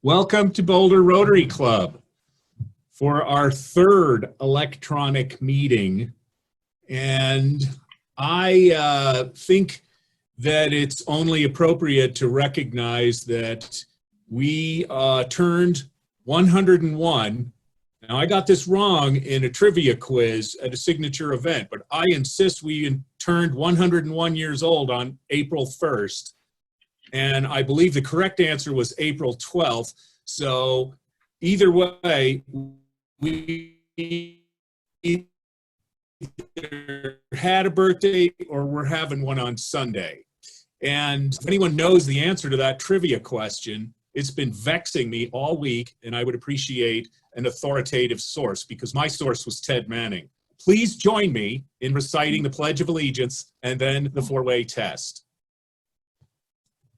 Welcome to Boulder Rotary Club for our third electronic meeting. And I think that it's only appropriate to recognize that we turned 101. Now, I got this wrong in a trivia quiz at a signature event, but I insist we turned 101 years old on April 1st. And I believe the correct answer was April 12th. So either way, we either had a birthday or we're having one on Sunday. And if anyone knows the answer to that trivia question, it's been vexing me all week, and I would appreciate an authoritative source because my source was Ted Manning. Please join me in reciting the Pledge of Allegiance and then the four-way test.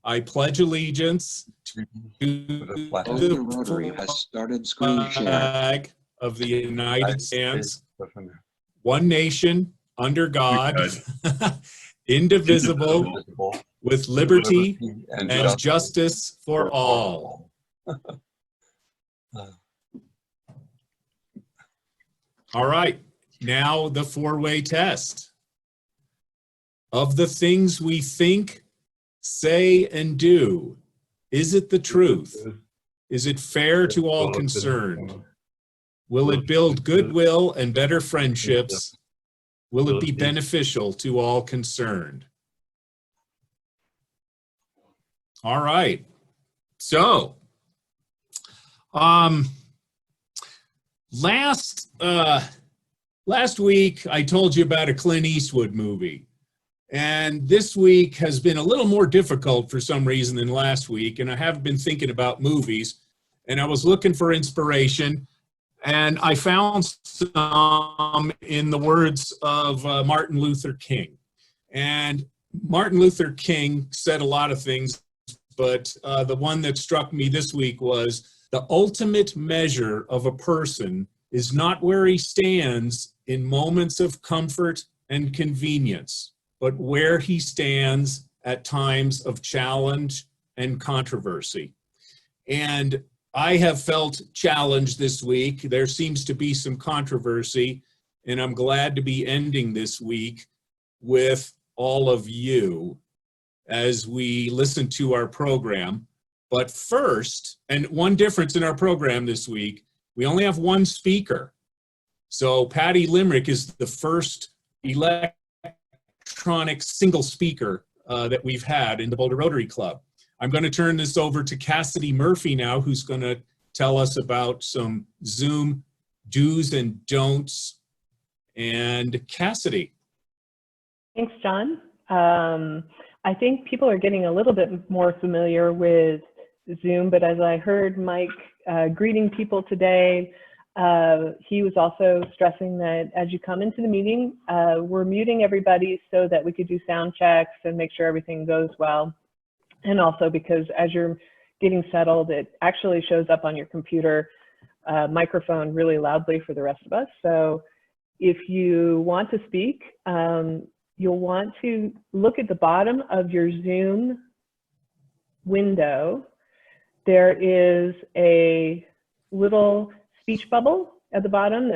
I pledge allegiance to the Rotary has started screen flag of the United States, one nation, under God, indivisible, with liberty and justice for all. All right, now the four-way test. Of the things we think, say, and do, is it the truth? Is it fair to all concerned? Will it build goodwill and better friendships? Will it be beneficial to all concerned? All right. So, last week I told you about a Clint Eastwood movie. And this week has been a little more difficult for some reason than last week. And I have been thinking about movies. And I was looking for inspiration. And I found some in the words of Martin Luther King. And Martin Luther King said a lot of things, but the one that struck me this week was, the ultimate measure of a person is not where he stands in moments of comfort and convenience, but where he stands at times of challenge and controversy. And I have felt challenged this week. There seems to be some controversy, and I'm glad to be ending this week with all of you as we listen to our program. But first, and one difference in our program this week, we only have one speaker. So Patty Limerick is the first electronic single speaker that we've had in the Boulder Rotary Club. I'm going to turn this over to Cassidy Murphy now, who's going to tell us about some Zoom do's and don'ts. And Cassidy. Thanks, John. I think people are getting a little bit more familiar with Zoom, but as I heard Mike greeting people today, he was also stressing that as you come into the meeting, we're muting everybody so that we could do sound checks and make sure everything goes well. And also because as you're getting settled, it actually shows up on your computer microphone really loudly for the rest of us. So if you want to speak, you'll want to look at the bottom of your Zoom window. There is a little speech bubble at the bottom,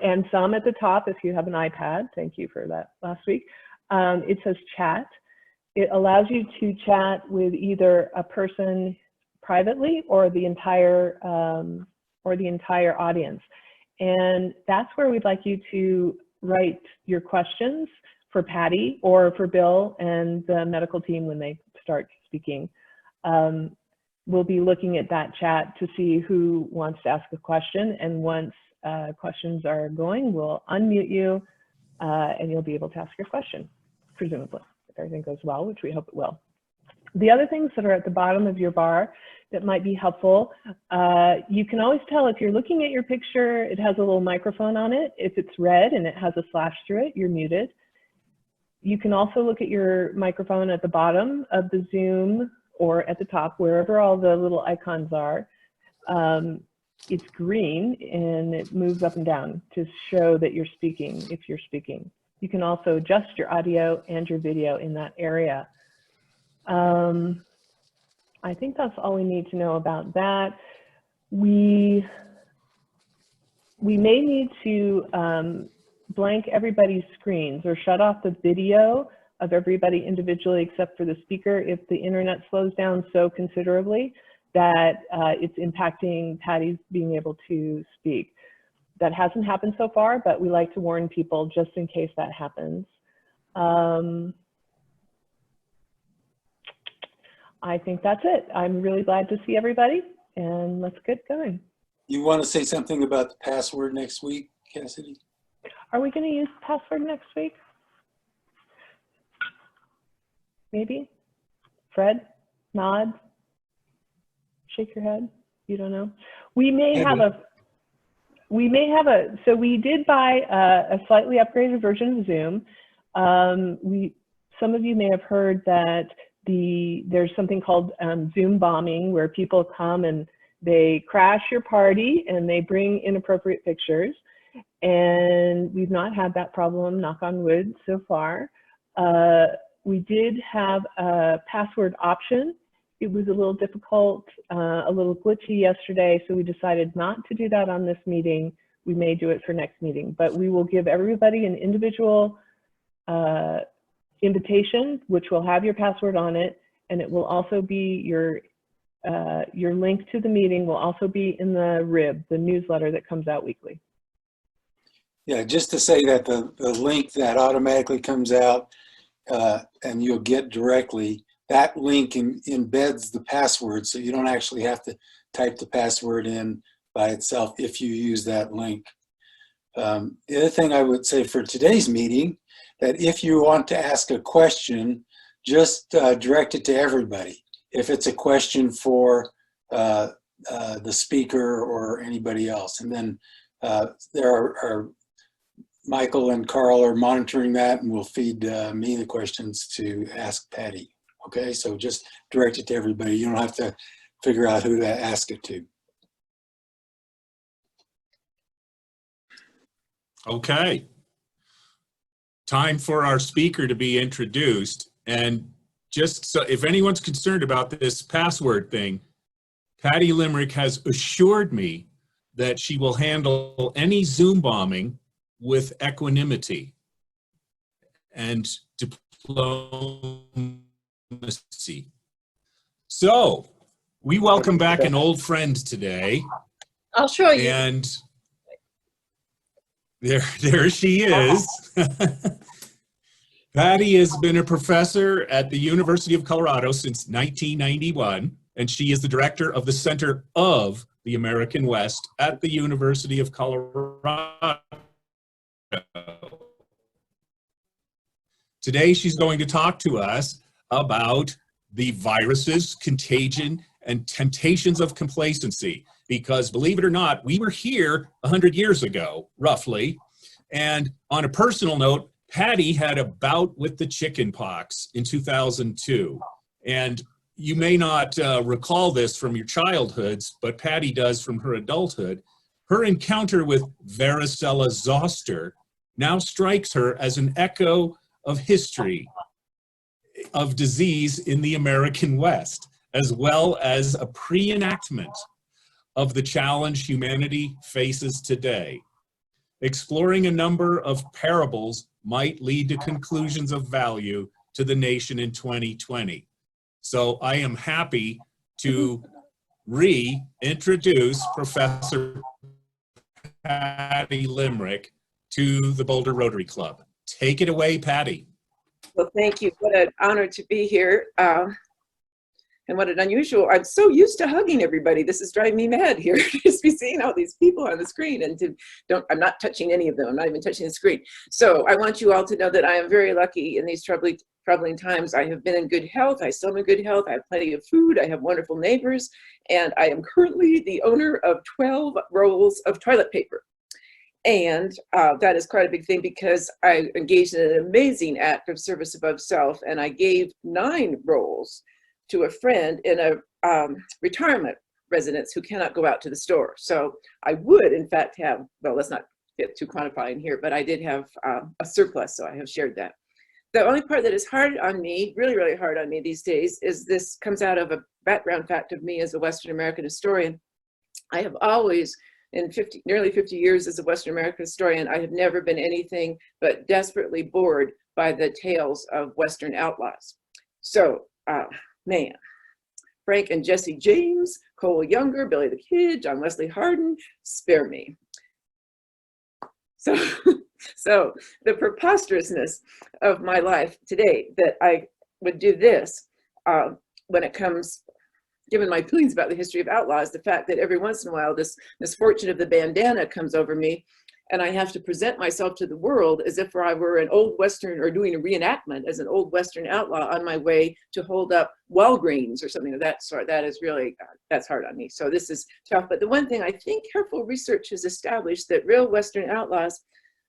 and some at the top if you have an iPad. Thank you for that last week. It says chat. It allows you to chat with either a person privately or the entire audience. And that's where we'd like you to write your questions for Patty or for Bill and the medical team when they start speaking. We'll be looking at that chat to see who wants to ask a question. And once questions are going, we'll unmute you and you'll be able to ask your question, presumably, if everything goes well, which we hope it will. The other things that are at the bottom of your bar that might be helpful, you can always tell if you're looking at your picture, it has a little microphone on it. If it's red and it has a slash through it, you're muted. You can also look at your microphone at the bottom of the Zoom or at the top, wherever all the little icons are. It's green and it moves up and down to show that you're speaking, if you're speaking. You can also adjust your audio and your video in that area. I think that's all we need to know about that. We may need to blank everybody's screens or shut off the video of everybody individually except for the speaker if the internet slows down so considerably that it's impacting Patty's being able to speak. That hasn't happened so far, but we like to warn people just in case that happens. I think that's it. I'm really glad to see everybody, and let's get going. You want to say something about the password next week, Cassidy? Are we going to use password next week? Maybe? Fred? Nod? Shake your head? You don't know? We may have a, so we did buy a slightly upgraded version of Zoom. Some of you may have heard that there's something called Zoom bombing, where people come and they crash your party and they bring inappropriate pictures. And we've not had that problem, knock on wood, so far. We did have a password option. It was a little difficult, a little glitchy yesterday, so we decided not to do that on this meeting. We may do it for next meeting, but we will give everybody an individual invitation, which will have your password on it, and it will also be your link to the meeting will also be in the RIB, the newsletter that comes out weekly. Yeah, just to say that the link that automatically comes out and you'll get directly, that link embeds the password, so you don't actually have to type the password in by itself if you use that link. The other thing I would say for today's meeting, that if you want to ask a question, just direct it to everybody. If it's a question for the speaker or anybody else. And then there are Michael and Carl are monitoring that, and will feed me the questions to ask Patty. Okay, so just direct it to everybody. You don't have to figure out who to ask it to. Okay. Time for our speaker to be introduced. And just so if anyone's concerned about this password thing, Patty Limerick has assured me that she will handle any Zoom bombing with equanimity and diplomacy. So we welcome back an old friend today. I'll show you. And there she is. Patty has been a professor at the University of Colorado since 1991, and she is the director of the Center of the American West at the University of Colorado. Today, she's going to talk to us about the viruses, contagion, and temptations of complacency. Because believe it or not, we were here 100 years ago, roughly. And on a personal note, Patty had a bout with the chicken pox in 2002. And you may not recall this from your childhoods, but Patty does from her adulthood. Her encounter with varicella zoster now strikes her as an echo of history of disease in the American West, as well as a pre-enactment of the challenge humanity faces today. Exploring a number of parables might lead to conclusions of value to the nation in 2020. So I am happy to reintroduce Professor Patty Limerick to the Boulder Rotary Club. Take it away, Patty. Well, thank you. What an honor to be here. And what an unusual, I'm so used to hugging everybody. This is driving me mad here, just be seeing all these people on the screen and I'm not touching any of them. I'm not even touching the screen. So I want you all to know that I am very lucky in these troubling times. I have been in good health. I still am in good health. I have plenty of food. I have wonderful neighbors. And I am currently the owner of 12 rolls of toilet paper. And that is quite a big thing because I engaged in an amazing act of service above self. And I gave 9 rolls to a friend in a retirement residence who cannot go out to the store. So I would, in fact, have, well, let's not get too quantifying here, but I did have a surplus, so I have shared that. The only part that is hard on me, really, really hard on me these days, is this comes out of a background fact of me as a Western American historian, I have always, in nearly 50 years as a Western American historian, I have never been anything but desperately bored by the tales of Western outlaws. So, man, Frank and Jesse James, Cole Younger, Billy the Kid, John Wesley Hardin, spare me. So, so the preposterousness of my life today that I would do this when it comes, given my feelings about the history of outlaws, the fact that every once in a while this misfortune of the bandana comes over me and I have to present myself to the world as if I were an old Western, or doing a reenactment as an old Western outlaw on my way to hold up Walgreens or something of that sort. That is really, that's hard on me. So this is tough. But the one thing I think careful research has established, that real Western outlaws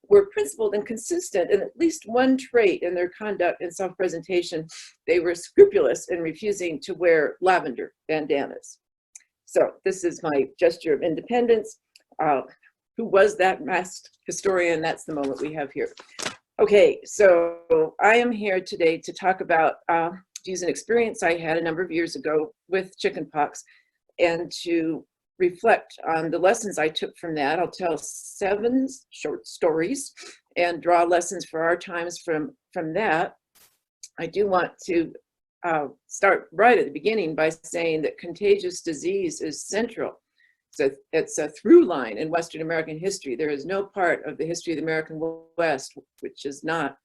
were principled and consistent in at least one trait in their conduct and self-presentation. They were scrupulous in refusing to wear lavender bandanas. So this is my gesture of independence. Who was that masked historian? That's the moment we have here. Okay, so I am here today to talk about, to use an experience I had a number of years ago with chickenpox, and to reflect on the lessons I took from that. I'll tell 7 short stories and draw lessons for our times from that. I do want to start right at the beginning by saying that contagious disease is central. So it's a through line in Western American history. There is no part of the history of the American West which has not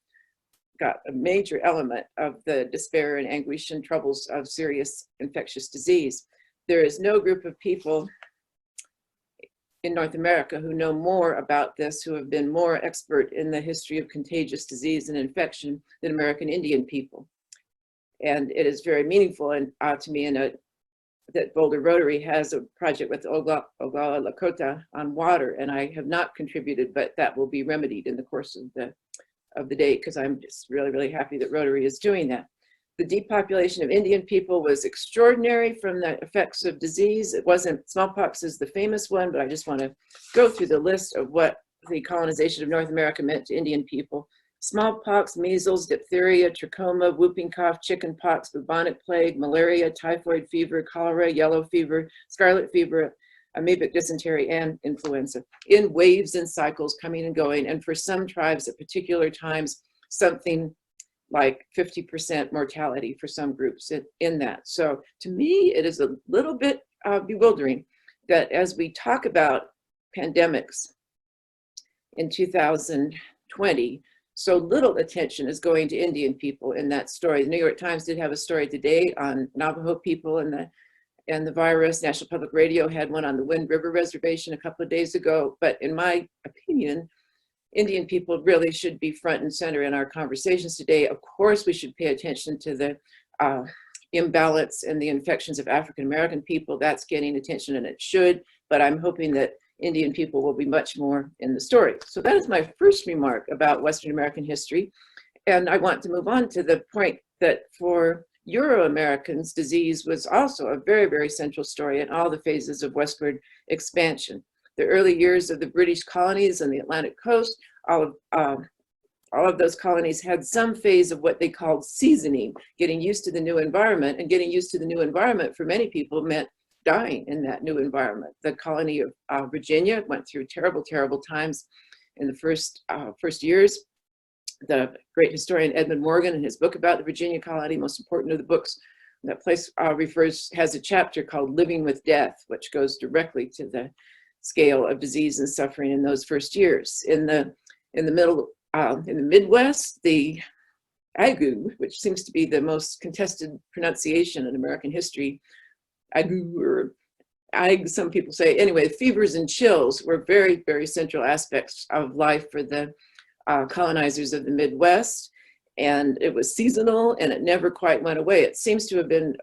got a major element of the despair and anguish and troubles of serious infectious disease. There is no group of people in North America who know more about this, who have been more expert in the history of contagious disease and infection than American Indian people. And it is very meaningful and to me that Boulder Rotary has a project with Oglala Lakota on water, and I have not contributed, but that will be remedied in the course of the day, because I'm just really, really happy that Rotary is doing that. The depopulation of Indian people was extraordinary from the effects of disease. It wasn't, smallpox is the famous one, but I just want to go through the list of what the colonization of North America meant to Indian people. Smallpox, measles, diphtheria, trachoma, whooping cough, chickenpox, bubonic plague, malaria, typhoid fever, cholera, yellow fever, scarlet fever, amoebic dysentery, and influenza, in waves and cycles, coming and going. And for some tribes at particular times, something like 50% mortality for some groups in that. So to me, it is a little bit bewildering that as we talk about pandemics in 2020, so little attention is going to Indian people in that story. The New York Times did have a story today on Navajo people and the virus. National Public Radio had one on the Wind River Reservation a couple of days ago. But in my opinion, Indian people really should be front and center in our conversations today. Of course, we should pay attention to the imbalance and the infections of African American people. That's getting attention, and it should, but I'm hoping that Indian people will be much more in the story. So that is my first remark about Western American history. And I want to move on to the point that for Euro-Americans, disease was also a very, very central story in all the phases of westward expansion. The early years of the British colonies on the Atlantic coast, all of those colonies had some phase of what they called seasoning, getting used to the new environment. And getting used to the new environment for many people meant dying in that new environment. The colony of Virginia went through terrible, terrible times in the first years. The great historian Edmund Morgan, in his book about the Virginia colony, most important of the books, that place has a chapter called Living with Death, which goes directly to the scale of disease and suffering in those first years. In the Midwest, the ague, which seems to be the most contested pronunciation in American history, ague or ag, some people say. Anyway, fevers and chills were very, very central aspects of life for the colonizers of the Midwest. And it was seasonal, and it never quite went away. It seems to have been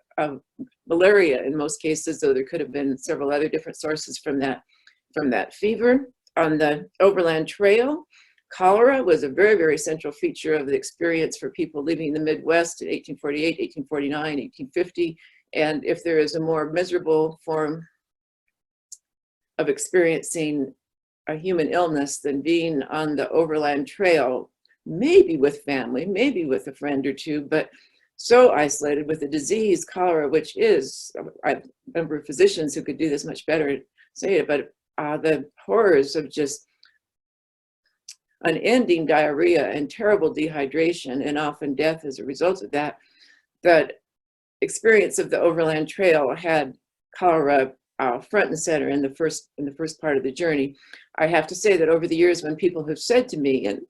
malaria in most cases, though there could have been several other different sources from that fever. On the Overland Trail, cholera was a very, very central feature of the experience for people leaving the Midwest in 1848, 1849, 1850. And if there is a more miserable form of experiencing a human illness than being on the Overland Trail, maybe with family, maybe with a friend or two, but so isolated with the disease, cholera, which is, I have a number of physicians who could do this much better say it, but the horrors of just unending diarrhea and terrible dehydration and often death as a result of that. The experience of the Overland Trail had cholera front and center in the first part of the journey. I have to say that over the years, when people have said to me, and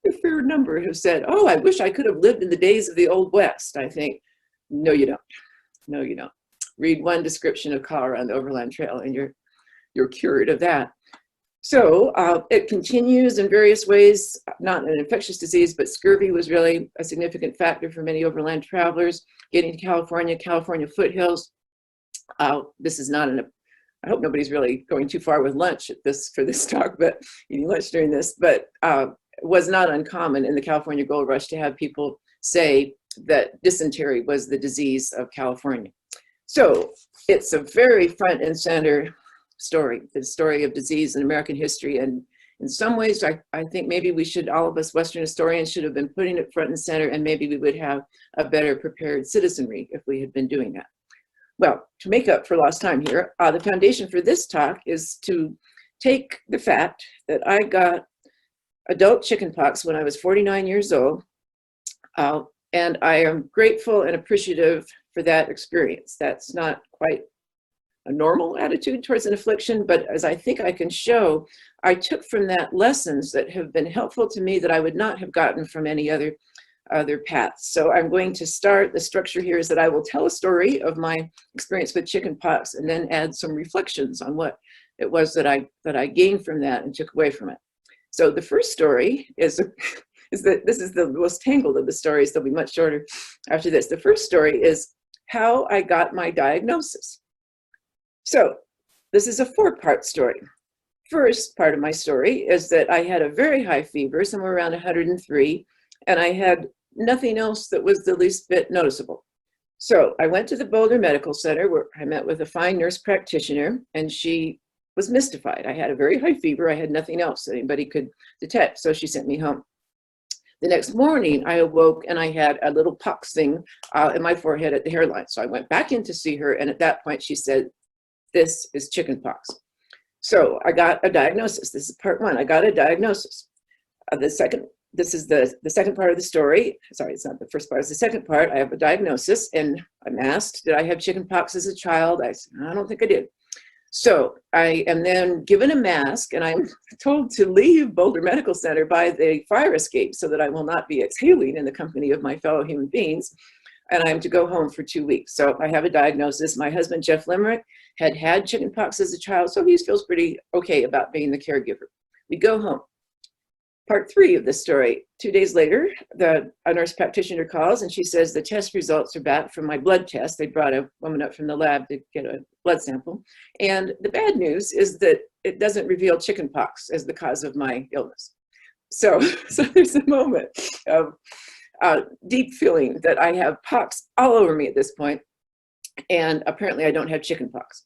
a fair number have said, "Oh, I wish I could have lived in the days of the Old West," I think, no, you don't. No, you don't. Read one description of cholera on the Overland Trail, and you're cured of that. So it continues in various ways, not an infectious disease, but scurvy was really a significant factor for many overland travelers. Getting to California foothills. This is not I hope nobody's really going too far with lunch for this talk, but eating lunch during this, but it was not uncommon in the California Gold Rush to have people say that dysentery was the disease of California. So it's a very front and center story, the story of disease in American history. And in some ways, I think maybe all of us Western historians should have been putting it front and center, and maybe we would have a better prepared citizenry if we had been doing that. Well, to make up for lost time here, the foundation for this talk is to take the fact that I got adult chickenpox when I was 49 years old, and I am grateful and appreciative for that experience. That's not quite a normal attitude towards an affliction, but as I think I can show, I took from that lessons that have been helpful to me that I would not have gotten from any other paths. So I'm going to start, the structure here is that I will tell a story of my experience with chickenpox and then add some reflections on what it was that I gained from that and took away from it. So the first story is that this is the most tangled of the stories. They'll be much shorter after this. The first story is how I got my diagnosis. So this is a 4-part story. First part of my story is that I had a very high fever, somewhere around 103, and I had nothing else that was the least bit noticeable. So I went to the Boulder Medical Center where I met with a fine nurse practitioner, and she was mystified. I had a very high fever. I had nothing else that anybody could detect, so she sent me home. The next morning, I awoke and I had a little pox thing in my forehead at the hairline. So I went back in to see her, and at that point she said, "This is chickenpox." So I got a diagnosis. This is part 1. I got a diagnosis. This is the second part of the story. Sorry, it's not the first part. It's the second part. I have a diagnosis, and I'm asked, did I have chickenpox as a child? I said, I don't think I did. So I am then given a mask, and I'm told to leave Boulder Medical Center by the fire escape so that I will not be exhaling in the company of my fellow human beings. And I'm to go home for 2 weeks. So I have a diagnosis. My husband, Jeff Limerick, had chickenpox as a child, so he feels pretty okay about being the caregiver. We go home. Part 3 of the story. 2 days later, a nurse practitioner calls, and she says the test results are back from my blood test. They brought a woman up from the lab to get a blood sample. And the bad news is that it doesn't reveal chickenpox as the cause of my illness. So there's a moment of deep feeling that I have pox all over me at this point, and apparently I don't have chickenpox.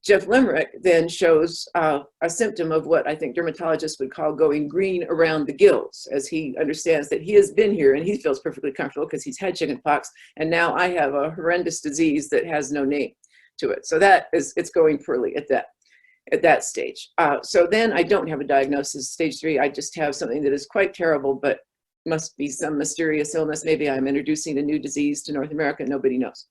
Jeff Limerick then shows a symptom of what I think dermatologists would call going green around the gills, as he understands that he has been here and he feels perfectly comfortable because he's had chickenpox, and now I have a horrendous disease that has no name to it. So it's going poorly at that stage. So then I don't have a diagnosis, stage 3. I just have something that is quite terrible, but must be some mysterious illness. Maybe I'm introducing a new disease to North America, nobody knows.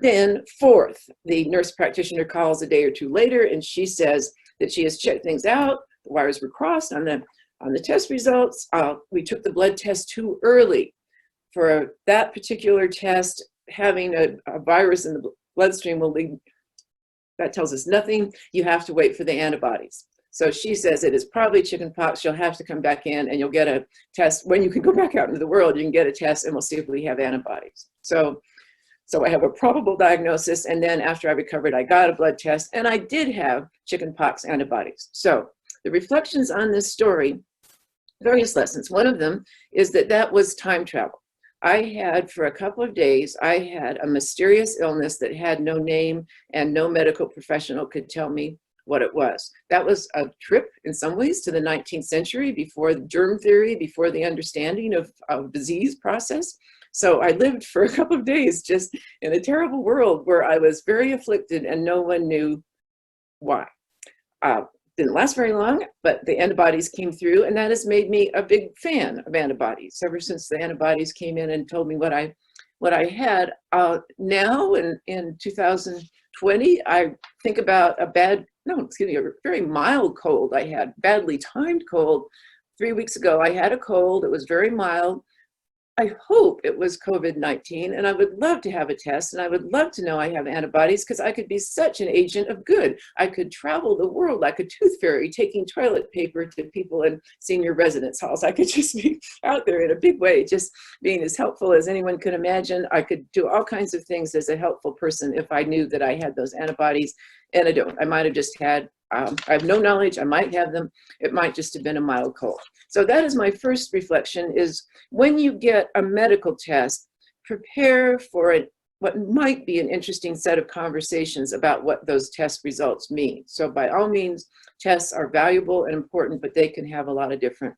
Then 4th, the nurse practitioner calls a day or 2 later, and she says that she has checked things out. The wires were crossed on the test results. We took the blood test too early for that particular test. Having a virus in the bloodstream will lead, that tells us nothing. You have to wait for the antibodies. So she says it is probably chickenpox. You'll have to come back in and you'll get a test. When you can go back out into the world, you can get a test and we'll see if we have antibodies. So I have a probable diagnosis, and then after I recovered, I got a blood test, and I did have chickenpox antibodies. So the reflections on this story, various lessons. One of them is that was time travel. I had, for a couple of days, I had a mysterious illness that had no name, and no medical professional could tell me what it was. That was a trip, in some ways, to the 19th century, before germ theory, before the understanding of disease process. So I lived for a couple of days just in a terrible world where I was very afflicted and no one knew why. Didn't last very long, but the antibodies came through, and that has made me a big fan of antibodies ever since the antibodies came in and told me what I had. Now in 2020, I think about a very mild cold I had, badly timed cold. 3 weeks ago, I had a cold. It was very mild. I hope it was COVID-19, and I would love to have a test, and I would love to know I have antibodies, because I could be such an agent of good. I could travel the world like a tooth fairy, taking toilet paper to people in senior residence halls. I could just be out there in a big way, just being as helpful as anyone could imagine. I could do all kinds of things as a helpful person if I knew that I had those antibodies, and I don't. I might have just had, I have no knowledge, I might have them. It might just have been a mild cold. So that is my first reflection, is when you get a medical test, prepare for what might be an interesting set of conversations about what those test results mean. So by all means, tests are valuable and important, but they can have a lot of different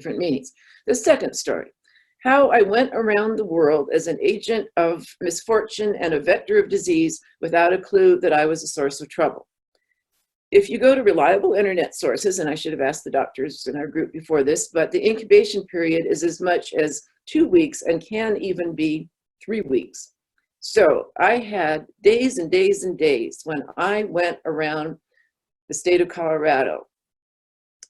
meanings. The second story, how I went around the world as an agent of misfortune and a vector of disease without a clue that I was a source of trouble. If you go to reliable internet sources, and I should have asked the doctors in our group before this, but the incubation period is as much as 2 weeks and can even be 3 weeks. So I had days and days and days when I went around the state of Colorado,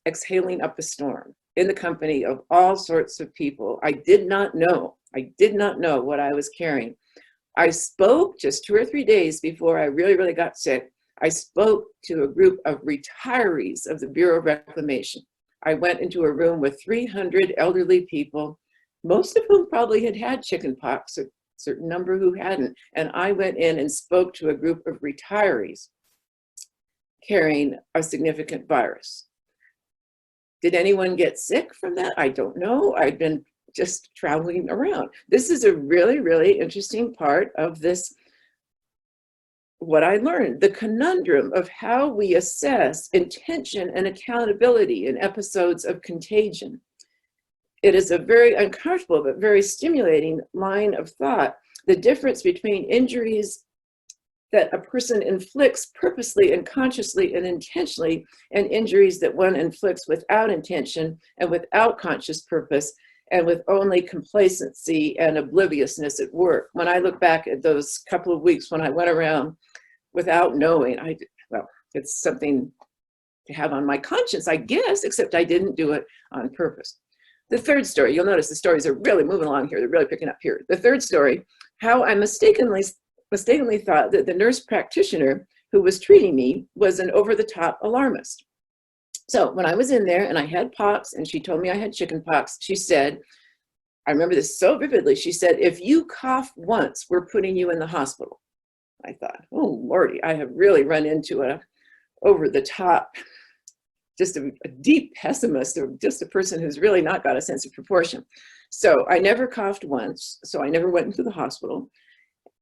exhaling up a storm in the company of all sorts of people. I did not know what I was carrying. I spoke just 2 or 3 days before I really got sick. I spoke to a group of retirees of the Bureau of Reclamation. I went into a room with 300 elderly people, most of whom probably had chickenpox, a certain number who hadn't. And I went in and spoke to a group of retirees carrying a significant virus. Did anyone get sick from that? I don't know. I'd been just traveling around. This is a really interesting part of this, what I learned, the conundrum of how we assess intention and accountability in episodes of contagion. It is a very uncomfortable but very stimulating line of thought. The difference between injuries that a person inflicts purposely and consciously and intentionally, and injuries that one inflicts without intention and without conscious purpose, and with only complacency and obliviousness at work. When I look back at those couple of weeks when I went around without knowing, well, it's something to have on my conscience, I guess, except I didn't do it on purpose. The third story, you'll notice the stories are really moving along here. They're really picking up here. The third story, how I mistakenly thought that the nurse practitioner who was treating me was an over-the-top alarmist. So when I was in there and I had pox and she told me I had chicken pox, she said, I remember this so vividly, she said, if you cough once, we're putting you in the hospital. I thought, oh, Lordy, I have really run into a over-the-top, just a deep pessimist, or just a person who's really not got a sense of proportion. So I never coughed once, so I never went into the hospital.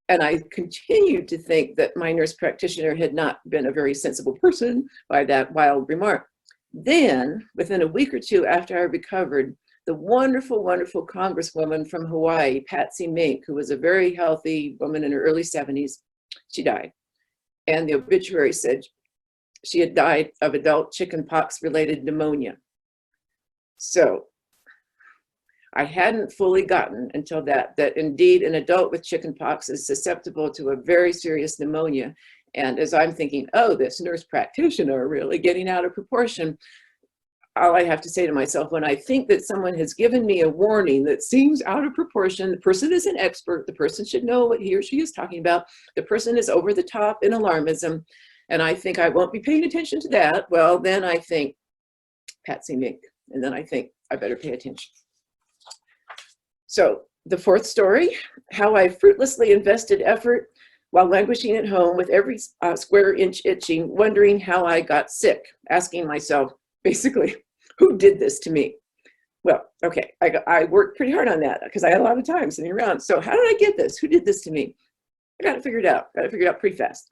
And I continued to think that my nurse practitioner had not been a very sensible person by that wild remark. Then, within a week or two after I recovered, the wonderful Congresswoman from Hawaii, Patsy Mink, who was a very healthy woman in her early 70s, she died. And the obituary said she had died of adult chickenpox-related pneumonia. So I hadn't fully gotten until that indeed an adult with chickenpox is susceptible to a very serious pneumonia. And as I'm thinking, oh, this nurse practitioner really getting out of proportion, all I have to say to myself, when I think that someone has given me a warning that seems out of proportion, the person is an expert, the person should know what he or she is talking about, the person is over the top in alarmism, and I think I won't be paying attention to that, well, then I think Patsy Mink, and then I think I better pay attention. So the fourth story, how I fruitlessly invested effort while languishing at home with every square inch itching, wondering how I got sick, asking myself, basically, who did this to me? Well, okay, I worked pretty hard on that because I had a lot of time sitting around. So how did I get this? Who did this to me? I got it figured out. Pretty fast.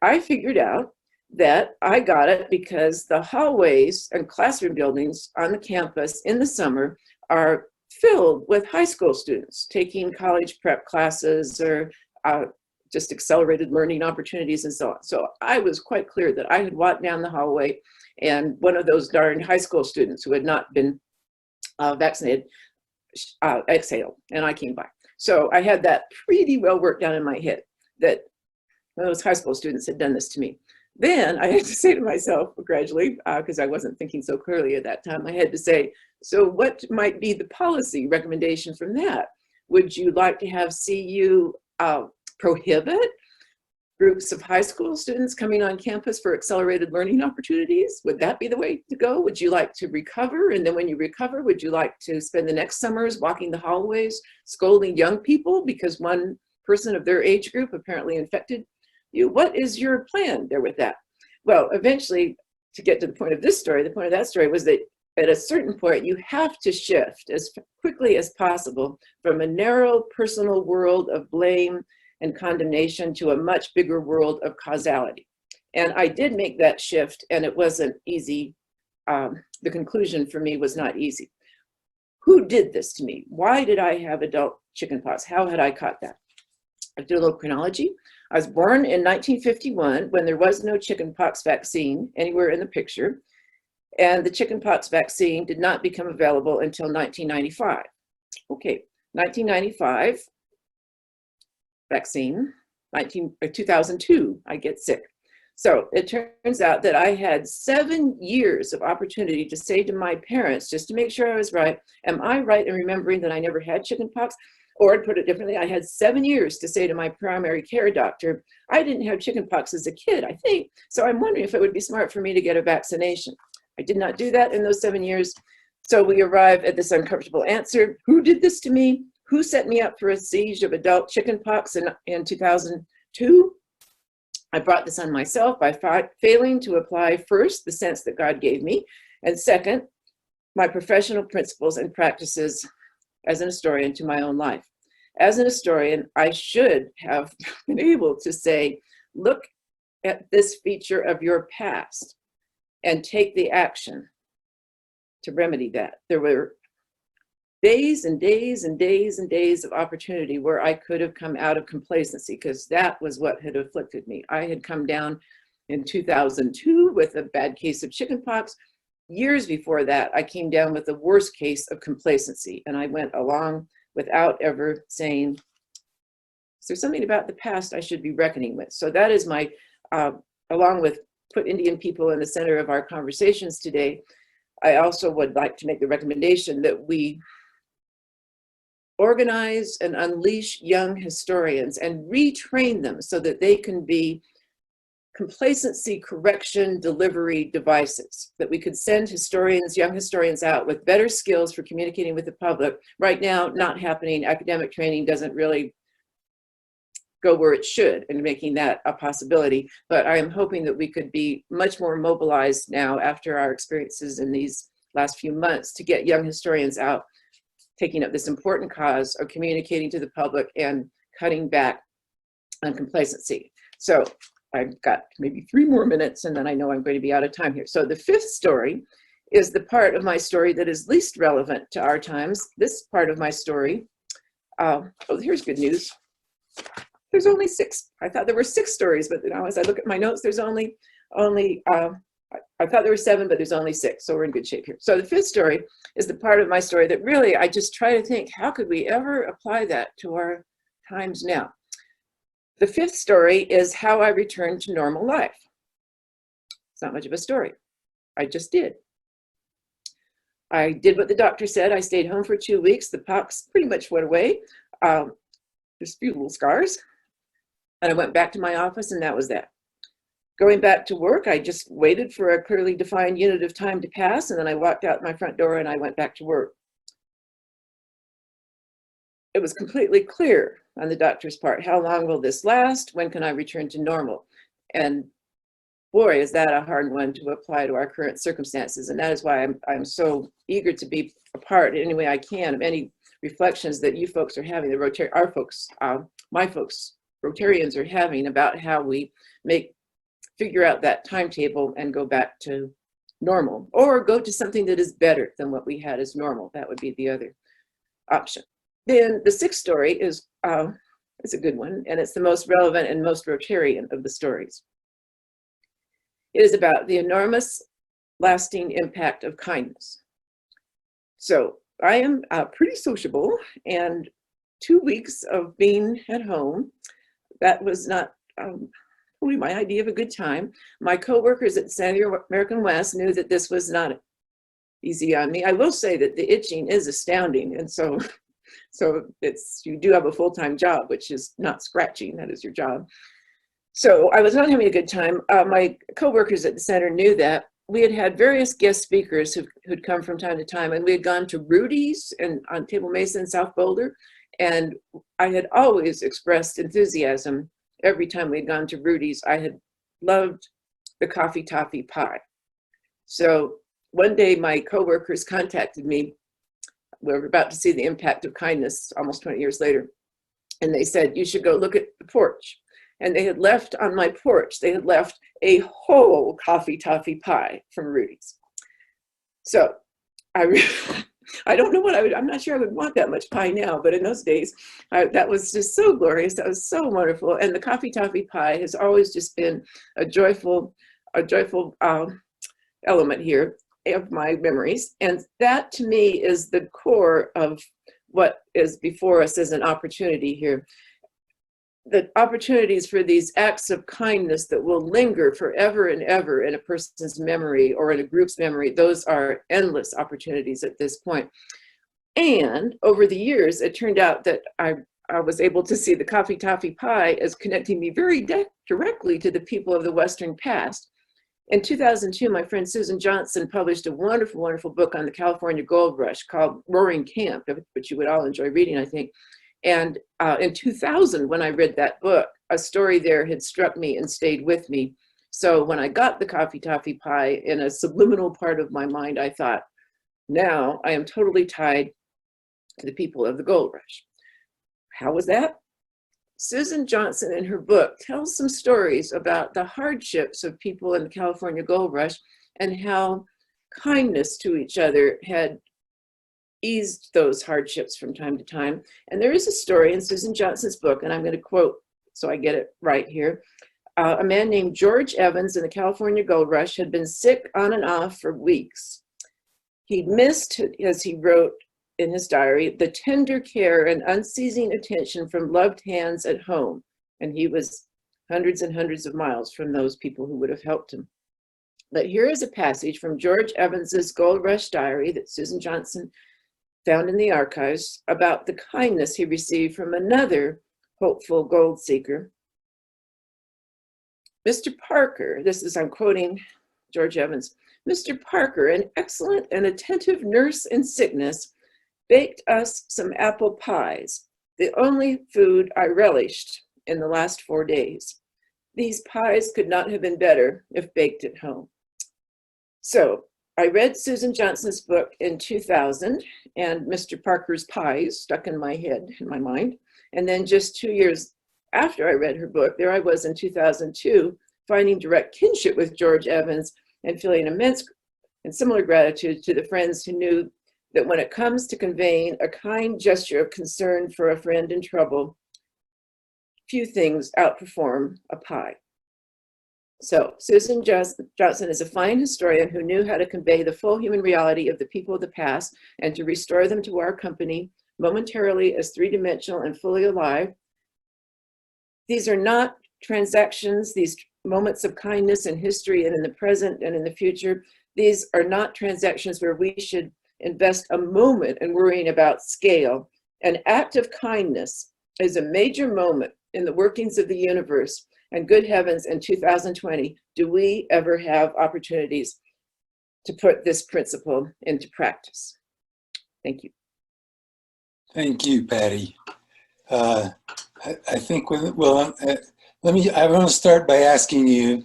I figured out that I got it because the hallways and classroom buildings on the campus in the summer are filled with high school students taking college prep classes or just accelerated learning opportunities and so on. So I was quite clear that I had walked down the hallway and one of those darn high school students who had not been vaccinated exhaled, and I came by. So I had that pretty well worked out in my head that those high school students had done this to me. Then I had to say to myself gradually, because I wasn't thinking so clearly at that time, I had to say, so what might be the policy recommendation from that? Would you like to have CU prohibit groups of high school students coming on campus for accelerated learning opportunities? Would that be the way to go? Would you like to recover? And then when you recover, would you like to spend the next summers walking the hallways, scolding young people because one person of their age group apparently infected you? What is your plan there with that? Well, eventually, to get to the point of this story, the point of that story was that at a certain point, you have to shift as quickly as possible from a narrow personal world of blame and condemnation to a much bigger world of causality. And I did make that shift, and it wasn't easy. The conclusion for me was not easy. Who did this to me? Why did I have adult chickenpox? How had I caught that? I did a little chronology. I was born in 1951 when there was no chickenpox vaccine anywhere in the picture. And the chickenpox vaccine did not become available until 1995. Okay, 1995 vaccine, 2002, I get sick. So it turns out that I had 7 years of opportunity to say to my parents, just to make sure I was right, am I right in remembering that I never had chickenpox? Or to put it differently, I had 7 years to say to my primary care doctor, I didn't have chickenpox as a kid, I think, so I'm wondering if it would be smart for me to get a vaccination. I did not do that in those 7 years. So we arrive at this uncomfortable answer. Who did this to me? Who set me up for a siege of adult chickenpox in 2002? I brought this on myself by failing to apply first the sense that God gave me, and second, my professional principles and practices as an historian to my own life. As an historian, I should have been able to say, look at this feature of your past and take the action to remedy that. There were days and days and days and days of opportunity where I could have come out of complacency, because that was what had afflicted me. I had come down in 2002 with a bad case of chickenpox. Years before that, I came down with the worst case of complacency, and I went along without ever saying, is there something about the past I should be reckoning with? So that is my, along with put Indian people in the center of our conversations today, I also would like to make the recommendation that we organize and unleash young historians and retrain them so that they can be complacency correction delivery devices, that we could send historians, young historians out with better skills for communicating with the public. Right now, not happening. Academic training doesn't really go where it should in making that a possibility. But I am hoping that we could be much more mobilized now after our experiences in these last few months to get young historians out, taking up this important cause of communicating to the public and cutting back on complacency. So I've got maybe 3 more minutes and then I know I'm going to be out of time here. So the 5th story is the part of my story that is least relevant to our times. This part of my story, oh, here's good news. There's only 6. I thought there were 6 stories, but now as I look at my notes, there's only I thought there were 7, but there's only 6, so we're in good shape here. So the 5th story is the part of my story that really, I just try to think, how could we ever apply that to our times now? The 5th story is how I returned to normal life. It's not much of a story. I just did. I did what the doctor said. I stayed home for 2 weeks. The pox pretty much went away. Just a few little scars. And I went back to my office, and that was that. Going back to work, I just waited for a clearly defined unit of time to pass, and then I walked out my front door and I went back to work. It was completely clear on the doctor's part, how long will this last? When can I return to normal? And boy, is that a hard one to apply to our current circumstances. And that is why I'm so eager to be a part in any way I can of any reflections that you folks are having, my folks, Rotarians are having about how we figure out that timetable and go back to normal, or go to something that is better than what we had as normal. That would be the other option. Then the 6th story is It's a good one, and it's the most relevant and most Rotarian of the stories. It is about the enormous lasting impact of kindness. So I am pretty sociable, and 2 weeks of being at home, that was not only my idea of a good time. My coworkers at San American West knew that this was not easy on me. I will say that the itching is astounding, and so you do have a full-time job, which is not scratching. That is your job. So I was not having a good time. My coworkers at the center knew that. We had had various guest speakers who'd come from time to time, and we had gone to Rudy's and on Table Mesa in South Boulder, and I had always expressed enthusiasm every time we'd gone to Rudy's. I had loved the coffee toffee pie. So one day my coworkers contacted me. We were about to see the impact of kindness almost 20 years later, and they said, you should go look at the porch. And they had left on my porch, they had left a whole coffee toffee pie from Rudy's. So I don't know what I'm not sure I would want that much pie now, but in those days, that was just so glorious. That was so wonderful. And the coffee toffee pie has always just been a joyful element here of my memories. And that to me is the core of what is before us as an opportunity here. The opportunities for these acts of kindness that will linger forever and ever in a person's memory or in a group's memory, those are endless opportunities at this point. And over the years, it turned out that I was able to see the coffee toffee pie as connecting me very directly to the people of the Western past. In 2002, my friend Susan Johnson published a wonderful, wonderful book on the California Gold Rush called Roaring Camp, which you would all enjoy reading, I think. And in 2000, when I read that book, a story there had struck me and stayed with me. So when I got the coffee toffee pie, in a subliminal part of my mind, I thought, now I am totally tied to the people of the gold rush. How was that? Susan Johnson, in her book, tells some stories about the hardships of people in the California gold rush and how kindness to each other had eased those hardships from time to time. And there is a story in Susan Johnson's book, and I'm going to quote so I get it right here. A man named George Evans in the California Gold Rush had been sick on and off for weeks. He'd missed, as he wrote in his diary, the tender care and unceasing attention from loved hands at home. And he was hundreds and hundreds of miles from those people who would have helped him. But here is a passage from George Evans's Gold Rush diary that Susan Johnson found in the archives about the kindness he received from another hopeful gold seeker. Mr. Parker, I'm quoting George Evans, Mr. Parker, an excellent and attentive nurse in sickness, baked us some apple pies, the only food I relished in the last 4 days. These pies could not have been better if baked at home. So I read Susan Johnson's book in 2000, and Mr. Parker's pies stuck in my head, in my mind. And then just 2 years after I read her book, there I was in 2002, finding direct kinship with George Evans and feeling immense and similar gratitude to the friends who knew that when it comes to conveying a kind gesture of concern for a friend in trouble, few things outperform a pie. So Susan Johnson is a fine historian who knew how to convey the full human reality of the people of the past and to restore them to our company momentarily as three-dimensional and fully alive. These are not transactions, these moments of kindness in history and in the present and in the future. These are not transactions where we should invest a moment in worrying about scale. An act of kindness is a major moment in the workings of the universe. And good heavens, in 2020, do we ever have opportunities to put this principle into practice? Thank you. Thank you, Patty. I think, I want to start by asking you,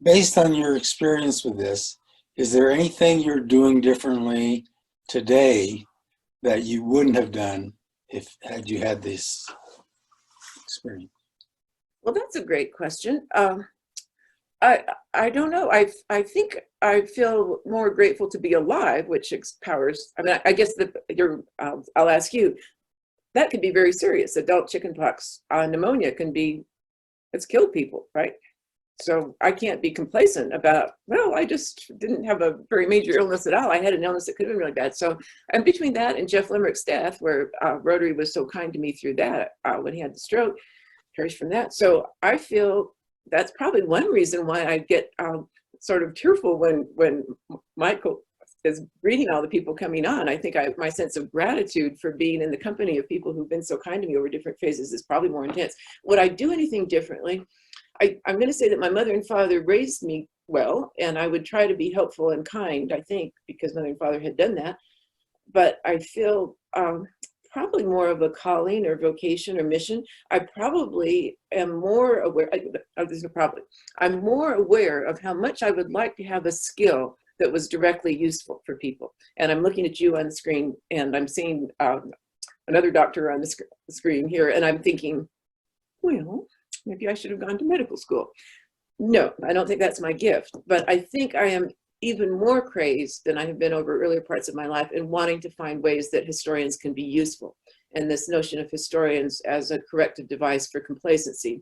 based on your experience with this, is there anything you're doing differently today that you wouldn't have done had you had this experience? Well, that's a great question. I don't know. I think I feel more grateful to be alive, which empowers. I mean, I guess I'll ask you. that could be very serious. Adult chickenpox pneumonia it's killed people, right? So I can't be complacent about, well, I just didn't have a very major illness at all. I had an illness that could have been really bad. So I'm between that and Jeff Limerick's death, where Rotary was so kind to me through that when he had the stroke, perished from that. So I feel that's probably one reason why I get sort of tearful when Michael is greeting all the people coming on. I think my sense of gratitude for being in the company of people who've been so kind to me over different phases is probably more intense. Would I do anything differently? I'm going to say that my mother and father raised me well, and I would try to be helpful and kind, I think, because mother and father had done that. But I feel probably more of a calling or vocation or mission. I probably am more aware, I'm more aware of how much I would like to have a skill that was directly useful for people. And I'm looking at you on the screen, and I'm seeing another doctor on the screen here, and I'm thinking, well, maybe I should have gone to medical school. No, I don't think that's my gift, but I think I am even more crazed than I have been over earlier parts of my life in wanting to find ways that historians can be useful. And this notion of historians as a corrective device for complacency.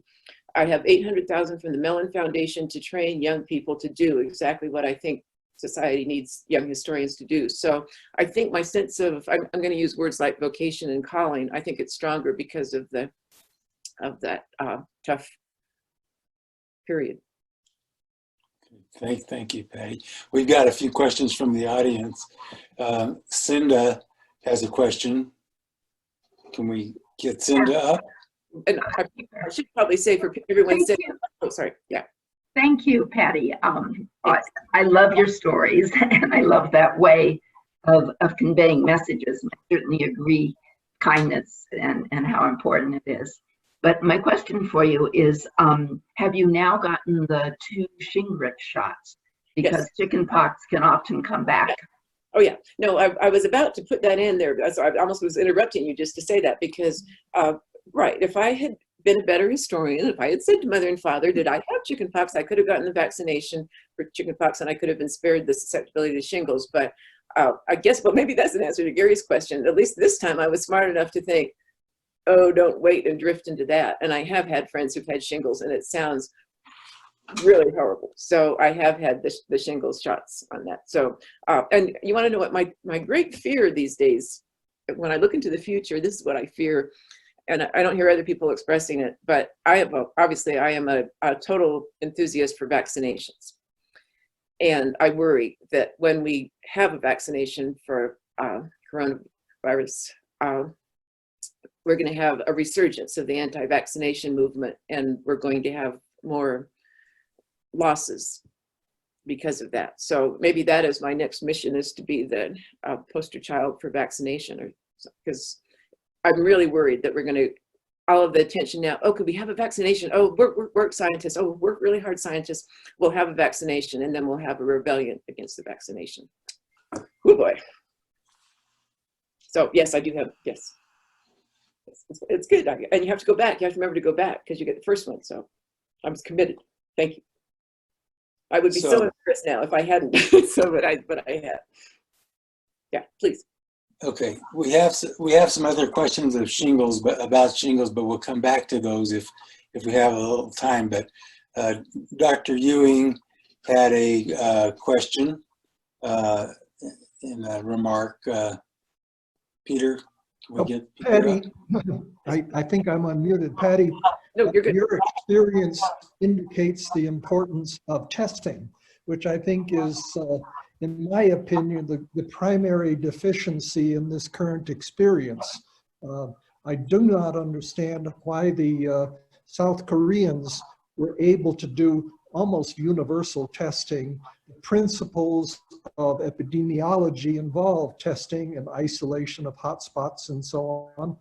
I have $800,000 from the Mellon Foundation to train young people to do exactly what I think society needs young historians to do. So I think my sense of, I'm going to use words like vocation and calling, I think it's stronger because of that tough period. Thank you, Patty. We've got a few questions from the audience. Cinda has a question. Can we get Cinda up? And I should probably say for everyone saying, oh, sorry, yeah. Thank you, Patty. I love your stories, and I love that way of conveying messages. I certainly agree, kindness and how important it is. But my question for you is, have you now gotten the 2 Shingrix shots? Because yes, chickenpox can often come back. Oh yeah, no, I was about to put that in there. So I almost was interrupting you just to say that because, right, if I had been a better historian, if I had said to mother and father, did I have chickenpox, I could have gotten the vaccination for chickenpox and I could have been spared the susceptibility to shingles. But I guess, well, maybe that's an answer to Gary's question. At least this time I was smart enough to think, oh, don't wait and drift into that. And I have had friends who've had shingles, and it sounds really horrible. So I have had the shingles shots on that. So, and you want to know what my great fear these days, when I look into the future, this is what I fear. And I don't hear other people expressing it, but obviously I am a total enthusiast for vaccinations. And I worry that when we have a vaccination for coronavirus, we're going to have a resurgence of the anti-vaccination movement, and we're going to have more losses because of that. So maybe that is my next mission, is to be the poster child for vaccination, or because I'm really worried that we're going to, all of the attention now, oh, could we have a vaccination? Oh, work scientists, oh, work really hard scientists, we'll have a vaccination, and then we'll have a rebellion against the vaccination. Oh boy. So yes, I do have, yes. It's good, and you have to go back. You have to remember to go back because you get the first one. So I'm committed. Thank you. I would be so embarrassed now if I hadn't. But I have. Yeah, please. Okay, we have some other questions of shingles, about shingles, but we'll come back to those if we have a little time. But Dr. Ewing had a question in a remark. Peter. Patty, I think I'm unmuted. Patty, no, you're good. Your experience indicates the importance of testing, which I think is, in my opinion, the primary deficiency in this current experience. I do not understand why the South Koreans were able to do almost universal testing. The principles of epidemiology involve testing and isolation of hotspots and so on.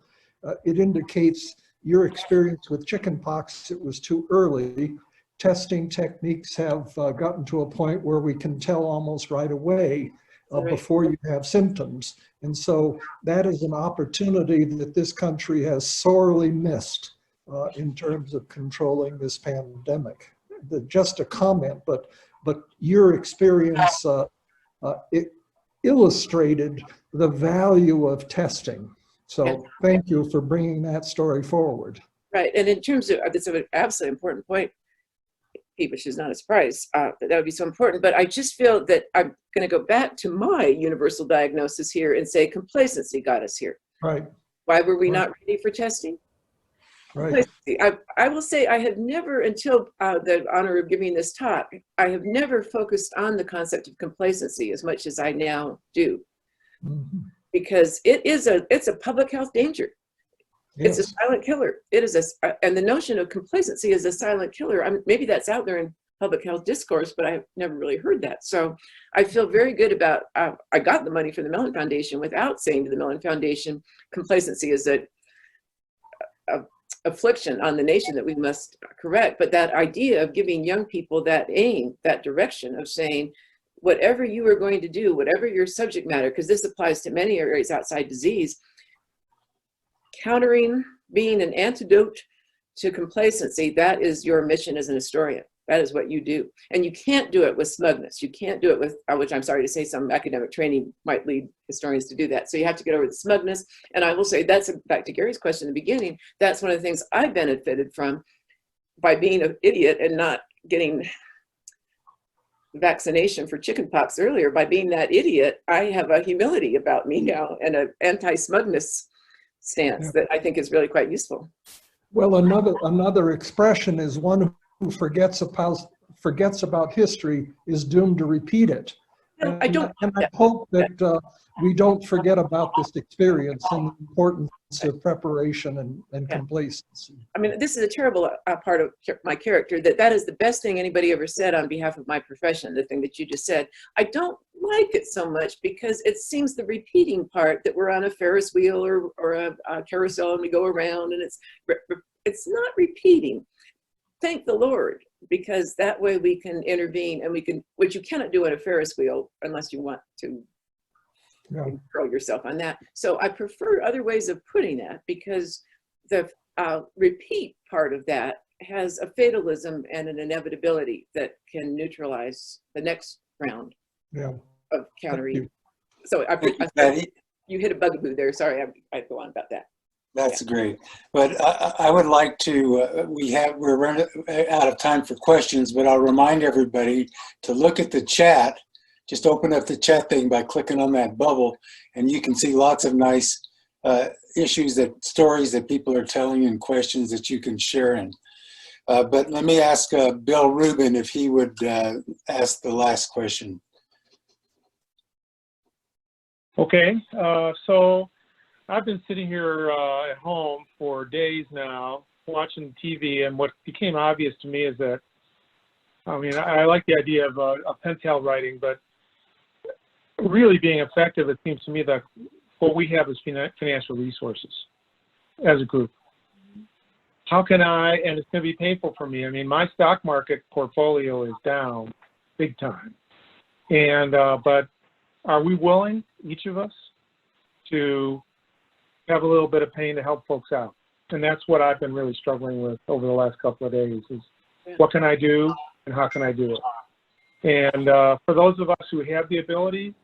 It indicates your experience with chickenpox, it was too early. Testing techniques have gotten to a point where we can tell almost right away before you have symptoms. And so that is an opportunity that this country has sorely missed in terms of controlling this pandemic. Just a comment, but your experience it illustrated the value of testing So thank you for bringing that story forward. Right, and in terms of, that's an absolutely important point, Pete, which is not a surprise, that would be so important, but I just feel that I'm gonna go back to my universal diagnosis here and say complacency got us here. Right, Why were we Right. not ready for testing? right. I will say I have never, until the honor of giving this talk, I have never focused on the concept of complacency as much as I now do, Mhm. because it's a public health danger. It's a Yes, silent killer. It is and the notion of complacency is a silent killer. Maybe that's out there in public health discourse, but I've never really heard that. So I feel very good about, I got the money for the Mellon Foundation without saying to the Mellon Foundation, complacency is a affliction on the nation that we must correct. But that idea of giving young people that aim, that direction of saying, whatever you are going to do, whatever your subject matter, because this applies to many areas outside disease, countering, being an antidote to complacency, that is your mission as an historian. That is what you do. And you can't do it with smugness. You can't do it with, which I'm sorry to say, some academic training might lead historians to do that. So you have to get over the smugness. And I will say, that's back to Gary's question in the beginning, that's one of the things I benefited from by being an idiot and not getting vaccination for chickenpox earlier. By being that idiot, I have a humility about me now and an anti-smugness stance that I think is really quite useful. well, another expression is one who forgets about history is doomed to repeat it. No, I don't. And I hope that we don't forget about this experience and the importance of preparation and complacency. I mean, this is a terrible part of my character, that is the best thing anybody ever said on behalf of my profession, the thing that you just said. I don't like it so much because it seems the repeating part, that we're on a Ferris wheel or a carousel and we go around, and it's not repeating. Thank the Lord, because that way we can intervene, and we can, which you cannot do on a Ferris wheel unless you want to control yourself on that. So I prefer other ways of putting that, because the repeat part of that has a fatalism and an inevitability that can neutralize the next round of countering. So you hit a bugaboo there. Sorry, I'd go on about that. That's great. But I would like to, we're running out of time for questions, but I'll remind everybody to look at the chat. Just open up the chat thing by clicking on that bubble, and you can see lots of nice stories that people are telling and questions that you can share in. But let me ask Bill Rubin if he would ask the last question. Okay, so I've been sitting here at home for days now, watching TV, and what became obvious to me is that, I mean, I like the idea of a pen pal writing, but really being effective, it seems to me that what we have is financial resources as a group. How can I, and it's going to be painful for me, I mean, my stock market portfolio is down big time, and but are we willing, each of us, to have a little bit of pain to help folks out? And that's what I've been really struggling with over the last couple of days, is what can I do and how can I do it? And for those of us who have the ability,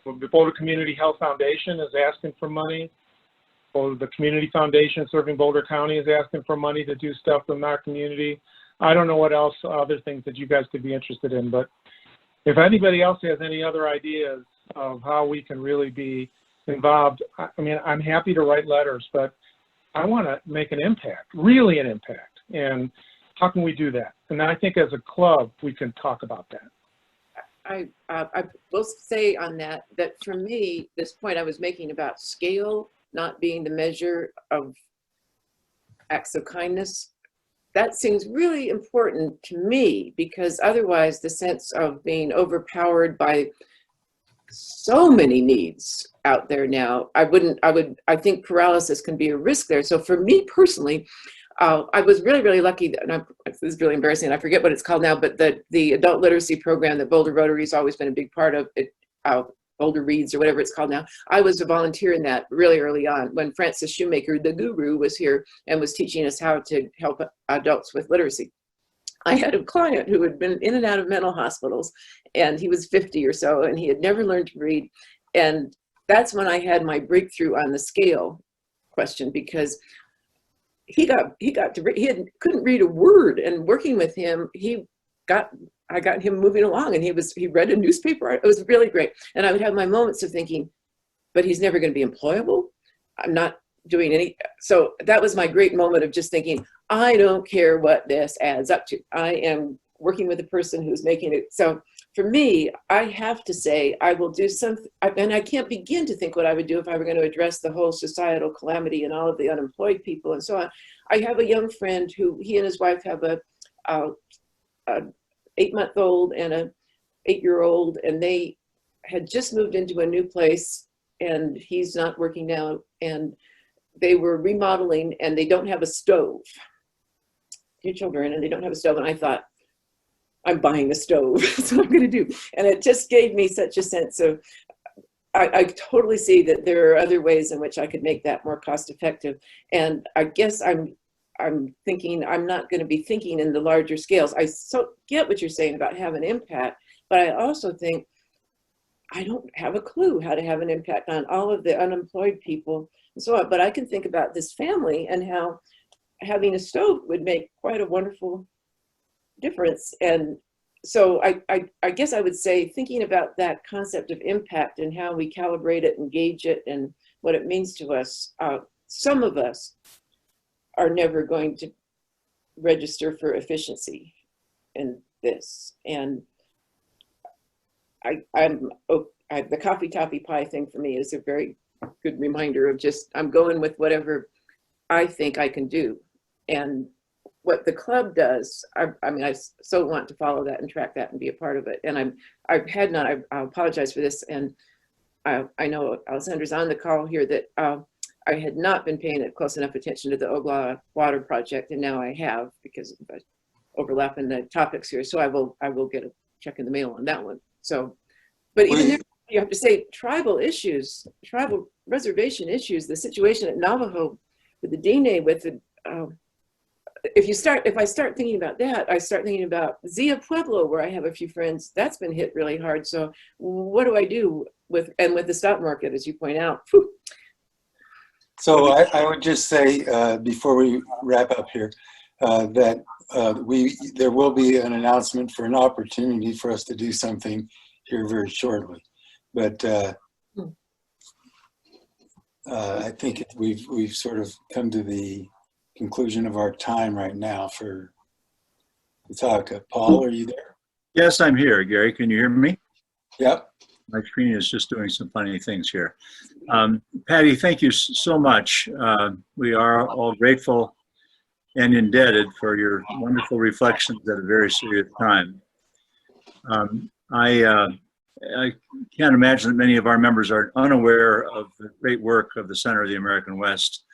the Boulder Community Health Foundation is asking for money. The Community Foundation serving Boulder County is asking for money to do stuff in our community. I don't know what else, other things that you guys could be interested in, but if anybody else has any other ideas of how we can really be involved, I mean, I'm happy to write letters, but I want to make an impact, really an impact. And how can we do that? And I think as a club, we can talk about that. I will say on that for me, this point I was making about scale not being the measure of acts of kindness, that seems really important to me, because otherwise the sense of being overpowered by so many needs out there now, I think paralysis can be a risk there. So for me personally, I was really, really lucky, and this is really embarrassing, I forget what it's called now, but the adult literacy program that Boulder Rotary has always been a big part of, Boulder Reads or whatever it's called now. I was a volunteer in that really early on when Francis Shoemaker, the guru, was here and was teaching us how to help adults with literacy. I had a client who had been in and out of mental hospitals, and he was 50 or so, and he had never learned to read. And that's when I had my breakthrough on the scale question, because he couldn't read a word, and working with him, I got him moving along, and he read a newspaper. It was really great. And I would have my moments of thinking, but he's never going to be employable. I'm not doing any. So that was my great moment of just thinking, I don't care what this adds up to. I am working with a person who's making it. So for me, I have to say, I will do something, and I can't begin to think what I would do if I were going to address the whole societal calamity and all of the unemployed people and so on. I have a young friend who, he and his wife have a 8-month-old and a 8-year-old, and they had just moved into a new place, and he's not working now, and they were remodeling, and they don't have a stove. 2 children, and they don't have a stove, and I thought, I'm buying a stove. That's what I'm going to do. And it just gave me such a sense of, I totally see that there are other ways in which I could make that more cost effective. And I guess I'm thinking, I'm not going to be thinking in the larger scales. I so get what you're saying about having impact, but I also think I don't have a clue how to have an impact on all of the unemployed people and so on. But I can think about this family and how having a stove would make quite a wonderful difference. And so I guess I would say, thinking about that concept of impact and how we calibrate it and gauge it and what it means to us, some of us are never going to register for efficiency in this. And the coffee toppy pie thing for me is a very good reminder of just, I'm going with whatever I think I can do. And what the club does, I mean, I so want to follow that and track that and be a part of it. And I apologize for this. And I know Alessandra's on the call here, that I had not been paying close enough attention to the Ogla Water Project, and now I have, because of the overlap in the topics here. So I will get a check in the mail on that one. So, but even there, you have to say tribal issues, tribal reservation issues, the situation at Navajo with the Dine, with the, if I start thinking about that, I start thinking about Zia Pueblo, where I have a few friends. That's been hit really hard. So what do I do with the stock market, as you point out? Whew. So I would just say, before we wrap up here, that there will be an announcement for an opportunity for us to do something here very shortly. But I think we've sort of come to the conclusion of our time right now for the talk. Paul, are you there? Yes, I'm here, Gary. Can you hear me? Yep. My screen is just doing some funny things here. Patty, thank you so much. We are all grateful and indebted for your wonderful reflections at a very serious time. I can't imagine that many of our members are unaware of the great work of the Center of the American West.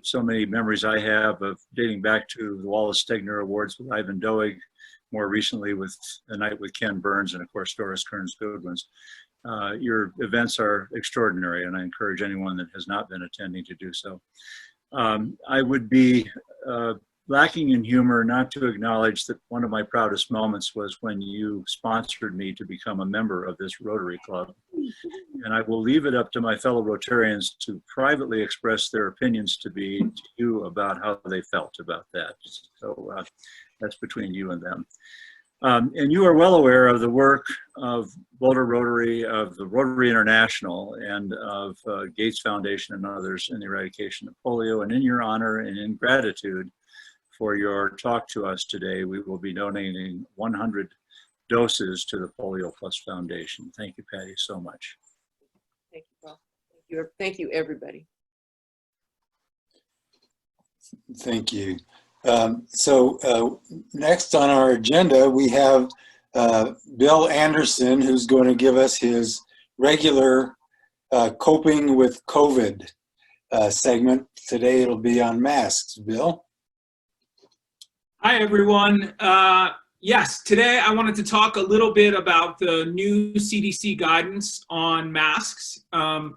So many memories I have of dating back to the Wallace Stegner Awards with Ivan Doig, more recently with A Night with Ken Burns, and of course Doris Kearns Goodwin's. Your events are extraordinary, and I encourage anyone that has not been attending to do so. I would be lacking in humor not to acknowledge that one of my proudest moments was when you sponsored me to become a member of this Rotary Club. And I will leave it up to my fellow Rotarians to privately express their opinions to you about how they felt about that. So that's between you and them. And you are well aware of the work of Boulder Rotary, of the Rotary International, and of Gates Foundation and others in the eradication of polio. And in your honor and in gratitude for your talk to us today, we will be donating 100 doses to the Polio Plus Foundation. Thank you, Patty, so much. Thank you, Paul. Thank you, everybody. Thank you. So next on our agenda, we have Bill Anderson, who's going to give us his regular Coping with COVID segment. Today it'll be on masks. Bill? Hi, everyone. Yes, today I wanted to talk a little bit about the new CDC guidance on masks. And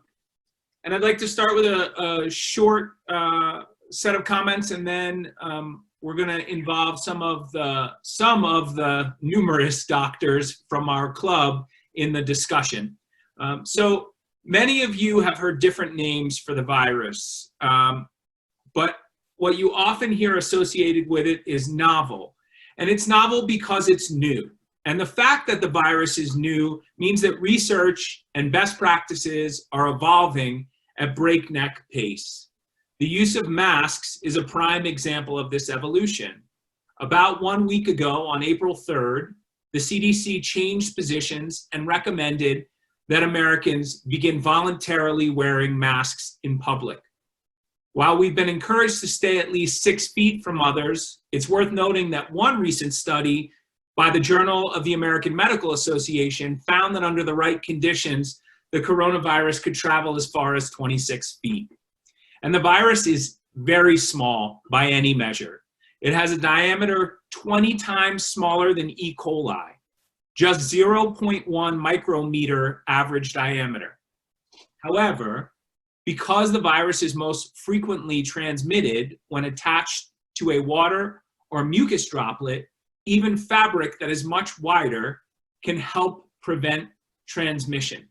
I'd like to start with a short set of comments, and then we're going to involve some of the numerous doctors from our club in the discussion. So Many of you have heard different names for the virus, but what you often hear associated with it is novel. And it's novel because it's new. And the fact that the virus is new means that research and best practices are evolving at breakneck pace. The use of masks is a prime example of this evolution. About 1 week ago, on April 3rd, the CDC changed positions and recommended that Americans begin voluntarily wearing masks in public. While we've been encouraged to stay at least 6 feet from others, it's worth noting that one recent study by the Journal of the American Medical Association found that under the right conditions, the coronavirus could travel as far as 26 feet. And the virus is very small by any measure. It has a diameter 20 times smaller than E. coli, just 0.1 micrometer average diameter. However, because the virus is most frequently transmitted when attached to a water or mucus droplet, even fabric that is much wider can help prevent transmission.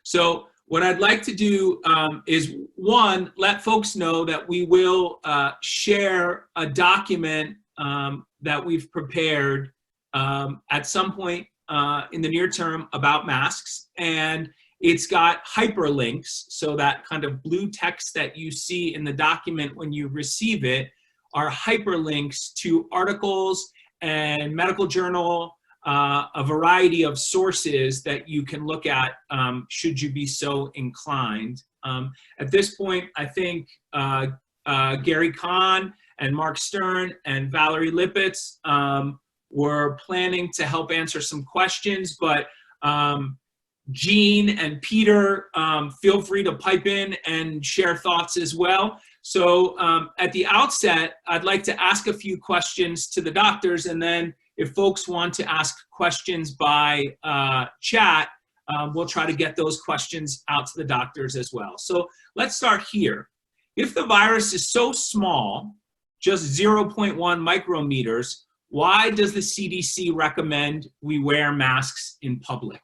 So what I'd like to do is, one, let folks know that we will share a document that we've prepared at some point in the near term about masks. And it's got hyperlinks, so that kind of blue text that you see in the document when you receive it are hyperlinks to articles and medical journal, a variety of sources that you can look at should you be so inclined. At this point, I think Gary Kahn and Mark Stern and Valerie Lippitz were planning to help answer some questions, but Jean and Peter, feel free to pipe in and share thoughts as well. So at the outset, I'd like to ask a few questions to the doctors, and then if folks want to ask questions by chat, we'll try to get those questions out to the doctors as well. So let's start here. If the virus is so small, just 0.1 micrometers, why does the CDC recommend we wear masks in public?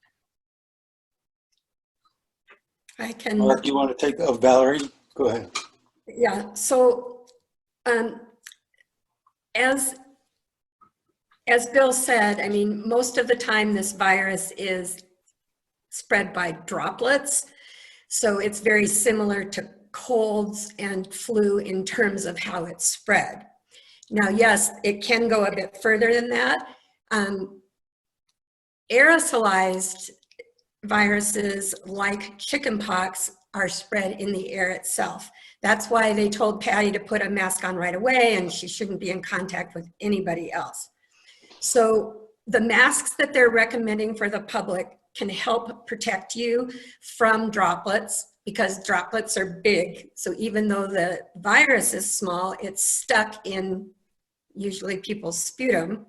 I can. Mark, you want to take, Valerie? Go ahead. Yeah, so as Bill said, I mean, most of the time this virus is spread by droplets. So it's very similar to colds and flu in terms of how it's spread. Now, yes, it can go a bit further than that. Aerosolized viruses like chickenpox are spread in the air itself. That's why they told Patty to put a mask on right away, and she shouldn't be in contact with anybody else. So the masks that they're recommending for the public can help protect you from droplets, because droplets are big. So even though the virus is small, it's stuck in usually people's sputum.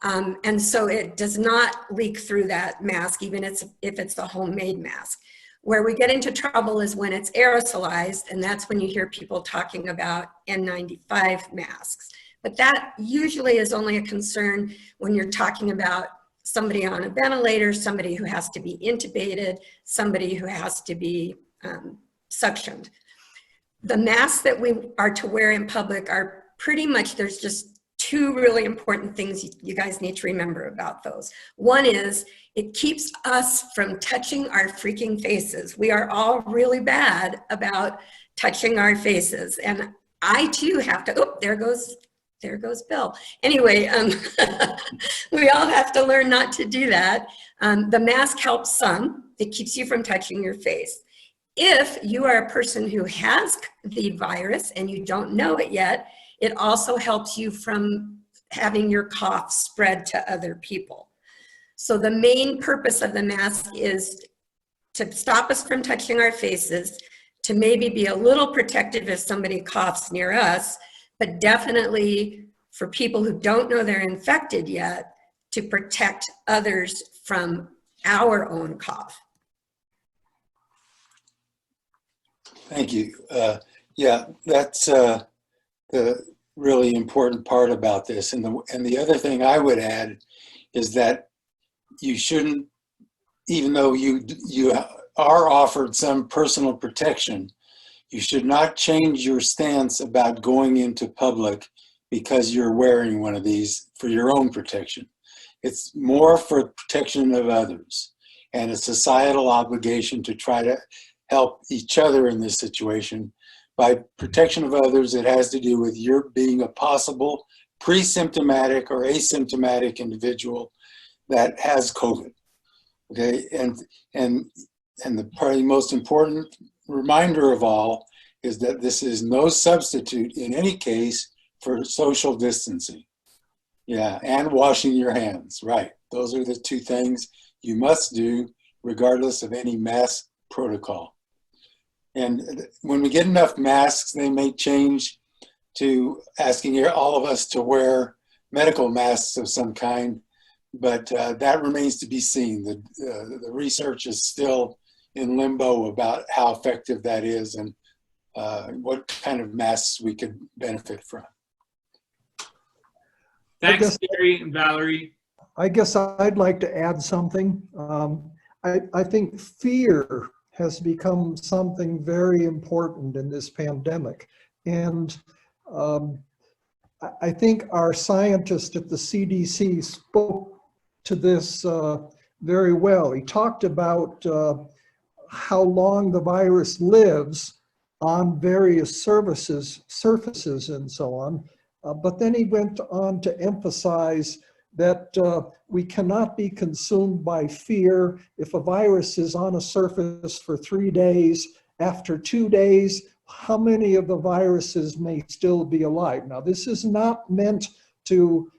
And so it does not leak through that mask, even if it's a homemade mask. Where we get into trouble is when it's aerosolized, and that's when you hear people talking about N95 masks. But that usually is only a concern when you're talking about somebody on a ventilator, somebody who has to be intubated, somebody who has to be suctioned. The masks that we are to wear in public are pretty much, there's just two really important things you guys need to remember about those. One is it keeps us from touching our freaking faces. We are all really bad about touching our faces. And I too have to, oh, there goes Bill. Anyway, we all have to learn not to do that. The mask helps some. It keeps you from touching your face. If you are a person who has the virus and you don't know it yet, it also helps you from having your cough spread to other people. So the main purpose of the mask is to stop us from touching our faces, to maybe be a little protective if somebody coughs near us, but definitely for people who don't know they're infected yet, to protect others from our own cough. Thank you. Yeah, that's the really important part about this. And the other thing I would add is that you shouldn't, even though you are offered some personal protection, you should not change your stance about going into public because you're wearing one of these for your own protection. It's more for protection of others, and a societal obligation to try to help each other in this situation. By protection of others, it has to do with your being a possible pre-symptomatic or asymptomatic individual that has COVID. Okay, and the probably most important reminder of all is that this is no substitute in any case for social distancing. Yeah, and washing your hands, right. Those are the two things you must do regardless of any mask protocol. And when we get enough masks, they may change to asking all of us to wear medical masks of some kind, but that remains to be seen. The research is still in limbo about how effective that is and what kind of masks we could benefit from. Thanks, Gary and Valerie. I guess I'd like to add something. I think fear has become something very important in this pandemic. And I think our scientist at the CDC spoke to this very well. He talked about how long the virus lives on various surfaces and so on. But then he went on to emphasize that we cannot be consumed by fear. If a virus is on a surface for 3 days, after 2 days, how many of the viruses may still be alive? Now, this is not meant to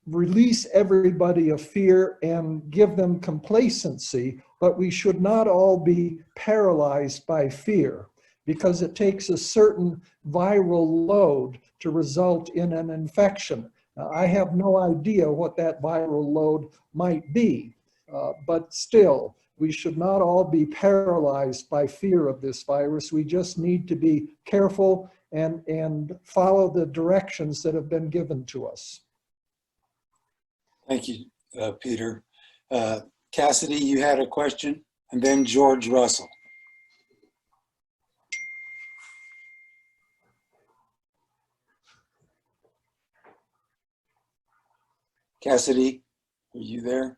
release everybody of fear and give them complacency, but we should not all be paralyzed by fear, because it takes a certain viral load to result in an infection. Now, I have no idea what that viral load might be, but still, we should not all be paralyzed by fear of this virus. We just need to be careful and follow the directions that have been given to us. Thank you, Peter. Cassidy, you had a question, and then George Russell. Cassidy, are you there?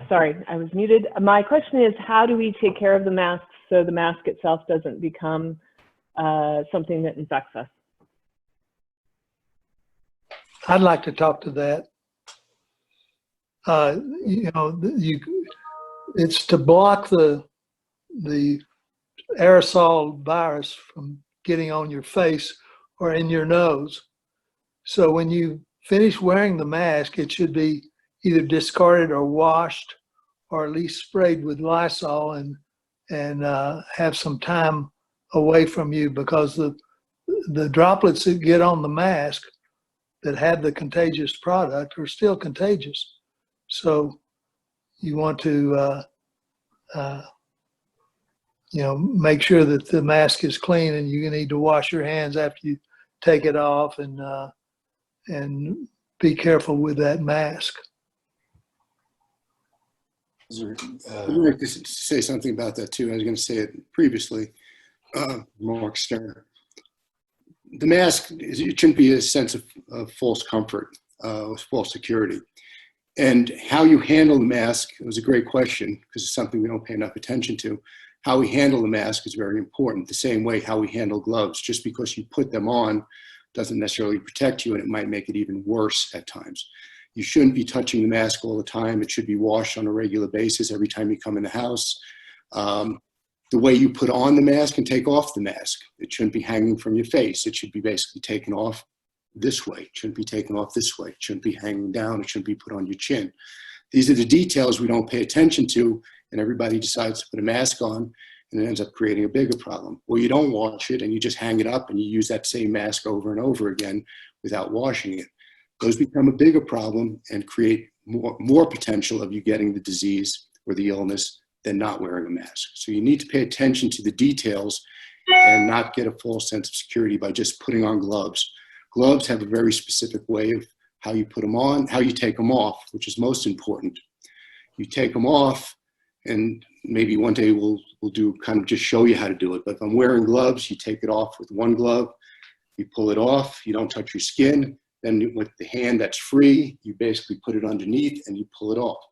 Sorry, I was muted. My question is, how do we take care of the mask so the mask itself doesn't become something that infects us? I'd like to talk to that. It's to block the aerosol virus from getting on your face or in your nose. So when you finish wearing the mask, it should be either discarded or washed, or at least sprayed with Lysol and have some time away from you, because the droplets that get on the mask that have the contagious product are still contagious. So you want to make sure that the mask is clean, and you need to wash your hands after you take it off, and be careful with that mask. I'd like to say something about that too. I was going to say it previously, Mark Stern. The mask, it shouldn't be a sense of false comfort, false security. And how you handle the mask was a great question, because it's something we don't pay enough attention to. How we handle the mask is very important. The same way how we handle gloves. Just because you put them on doesn't necessarily protect you, and it might make it even worse at times. You shouldn't be touching the mask all the time. It should be washed on a regular basis every time you come in the house. The way you put on the mask and take off the mask, it shouldn't be hanging from your face. It should be basically taken off this way. It shouldn't be taken off this way. It shouldn't be hanging down. It shouldn't be put on your chin. These are the details we don't pay attention to, and everybody decides to put a mask on, and it ends up creating a bigger problem. Or you don't wash it and you just hang it up and you use that same mask over and over again without washing it. Those become a bigger problem and create more potential of you getting the disease or the illness than not wearing a mask. So you need to pay attention to the details and not get a false sense of security by just putting on gloves. Gloves have a very specific way of how you put them on, how you take them off, which is most important. You take them off, and maybe one day we'll do kind of just show you how to do it. But if I'm wearing gloves, you take it off with one glove, you pull it off, you don't touch your skin. Then with the hand that's free, you basically put it underneath and you pull it off.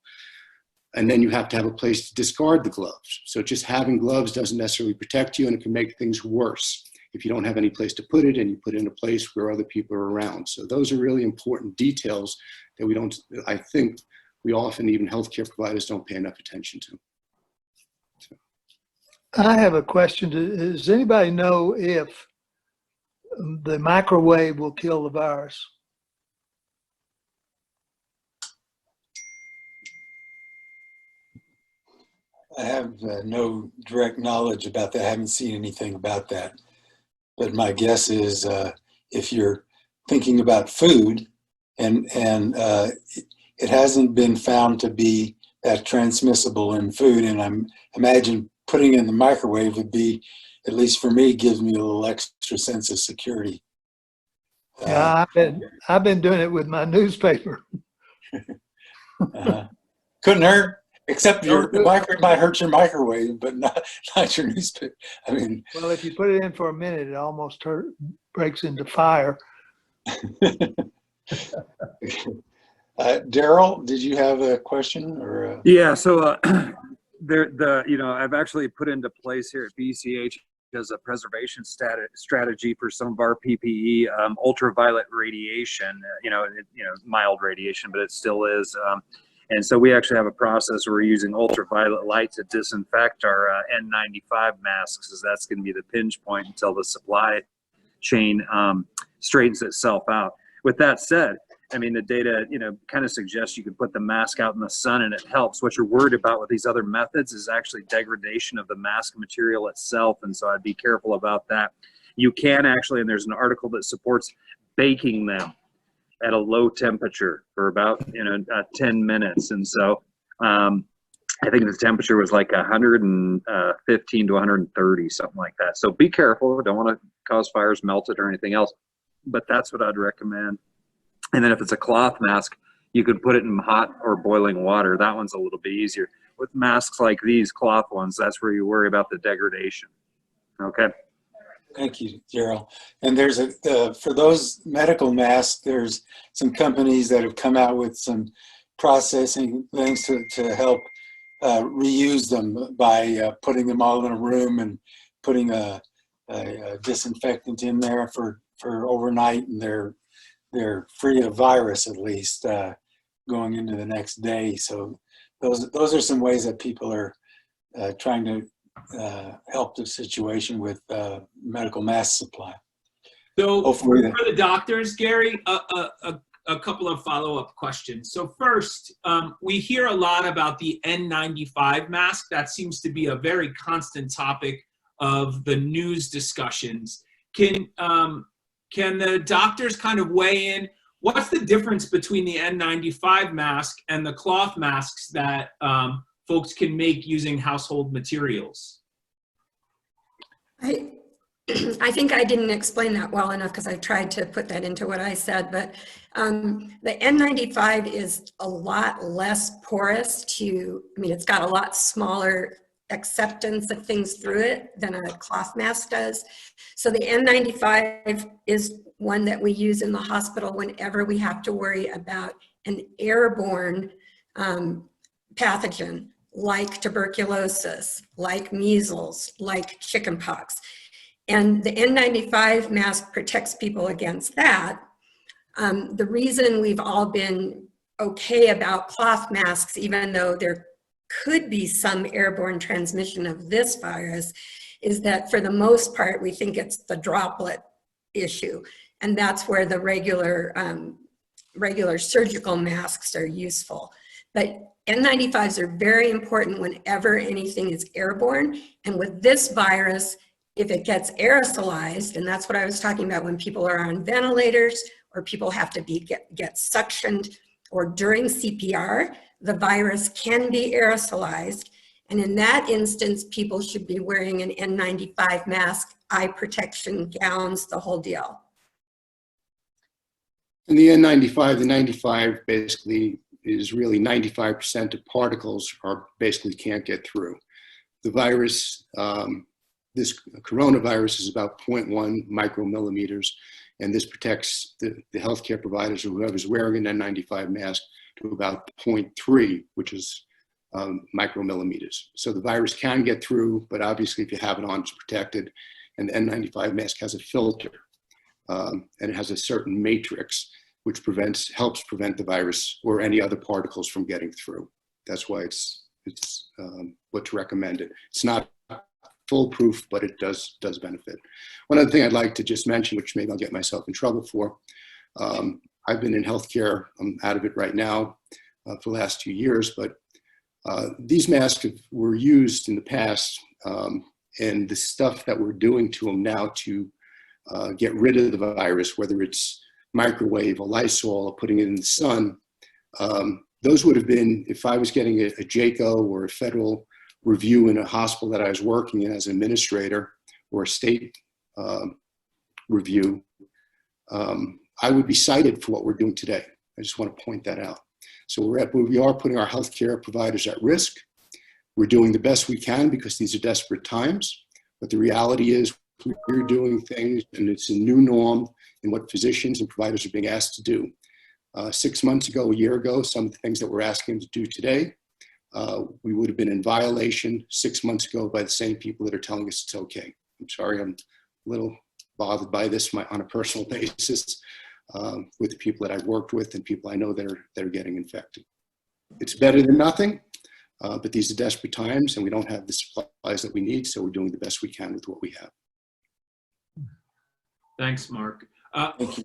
And then you have to have a place to discard the gloves. So just having gloves doesn't necessarily protect you, and it can make things worse if you don't have any place to put it and you put it in a place where other people are around. So those are really important details that I think we often, even healthcare providers, don't pay enough attention to. So. I have a question. Does anybody know if the microwave will kill the virus? I have no direct knowledge about that. I haven't seen anything about that. But my guess is if you're thinking about food, and it hasn't been found to be that transmissible in food, and I imagine putting it in the microwave would be, at least for me, gives me a little extra sense of security. Yeah, I've been doing it with my newspaper. Couldn't hurt. Except your microwave might hurt your microwave, but not your newspaper. I mean, well, if you put it in for a minute, it almost breaks into fire. Daryl, did you have a question or? Yeah, so I've actually put into place here at BCH as a preservation strategy for some of our PPE, ultraviolet radiation. Mild radiation, but it still is. And so we actually have a process where we're using ultraviolet light to disinfect our N95 masks, as that's going to be the pinch point until the supply chain straightens itself out. With that said, I mean, the data, kind of suggests you can put the mask out in the sun and it helps. What you're worried about with these other methods is actually degradation of the mask material itself. And so I'd be careful about that. You can actually, and there's an article that supports baking them at a low temperature for about 10 minutes. And so I think the temperature was like 115 to 130, something like that. So be careful. Don't want to cause fires, melt it, or anything else. But that's what I'd recommend. And then if it's a cloth mask, you could put it in hot or boiling water. That one's a little bit easier. With masks like these cloth ones, that's where you worry about the degradation. Okay. Thank you, Daryl. And there's for those medical masks, there's some companies that have come out with some processing things to help reuse them by putting them all in a room and putting a disinfectant in there for overnight, and they're free of virus, at least going into the next day. So those are some ways that people are trying to help the situation with medical mask supply. So for the doctors, Gary, a couple of follow-up questions. So first, we hear a lot about the N95 mask. That seems to be a very constant topic of the news discussions. Can the doctors kind of weigh in? What's the difference between the N95 mask and the cloth masks that folks can make using household materials? I think I didn't explain that well enough because I tried to put that into what I said, but the N95 is a lot less porous it's got a lot smaller acceptance of things through it than a cloth mask does. So the N95 is one that we use in the hospital whenever we have to worry about an airborne pathogen like tuberculosis, like measles, like chickenpox. And the N95 mask protects people against that. The reason we've all been okay about cloth masks, even though there could be some airborne transmission of this virus, is that for the most part, we think it's the droplet issue. And that's where the regular surgical masks are useful. But N95s are very important whenever anything is airborne. And with this virus, if it gets aerosolized, and that's what I was talking about when people are on ventilators or people have to get suctioned, or during CPR, the virus can be aerosolized. And in that instance, people should be wearing an N95 mask, eye protection, gowns, the whole deal. And the N95, the 95 basically is really 95% of particles are basically can't get through. The virus, this coronavirus is about 0.1 micromillimeters, and this protects the healthcare providers or whoever's wearing an N95 mask to about 0.3, which is micromillimeters. So the virus can get through, but obviously if you have it on, it's protected. And the N95 mask has a filter, and it has a certain matrix which helps prevent the virus or any other particles from getting through. That's why it's what's recommended. It's not foolproof, but it does benefit. One other thing I'd like to just mention, which maybe I'll get myself in trouble for, I've been in healthcare. I'm out of it right now for the last 2 years, but these masks were used in the past, and the stuff that we're doing to them now to get rid of the virus, whether it's microwave, a Lysol, or putting it in the sun, those would have been, if I was getting a JACO or a federal review in a hospital that I was working in as an administrator, or a state review, I would be cited for what we're doing today. I just want to point that out. So we are putting our healthcare providers at risk. We're doing the best we can because these are desperate times. But the reality is we're doing things, and it's a new norm in what physicians and providers are being asked to do. 6 months ago, a year ago, some of the things that we're asking them to do today, we would have been in violation 6 months ago by the same people that are telling us it's okay. I'm sorry, I'm a little bothered by this on a personal basis with the people that I've worked with and people I know that are getting infected. It's better than nothing, but these are desperate times and we don't have the supplies that we need, so we're doing the best we can with what we have. Thanks, Mark. Thank you.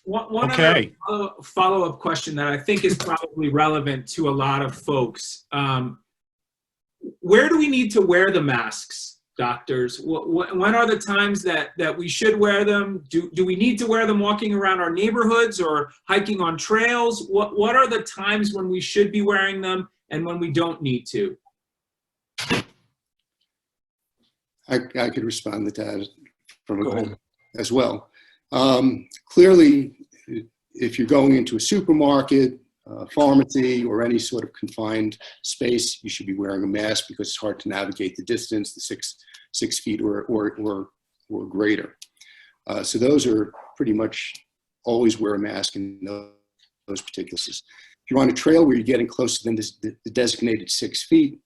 One Okay. other follow-up question that I think is probably relevant to a lot of folks. Where do we need to wear the masks, doctors? When are the times that we should wear them? Do we need to wear them walking around our neighborhoods or hiking on trails? What are the times when we should be wearing them and when we don't need to? I could respond to that from a goal as well. Clearly, if you're going into a supermarket, pharmacy, or any sort of confined space, you should be wearing a mask because it's hard to navigate the distance, the six feet or greater. So those are pretty much always wear a mask in those particular cases. If you're on a trail where you're getting closer than the designated 6 feet,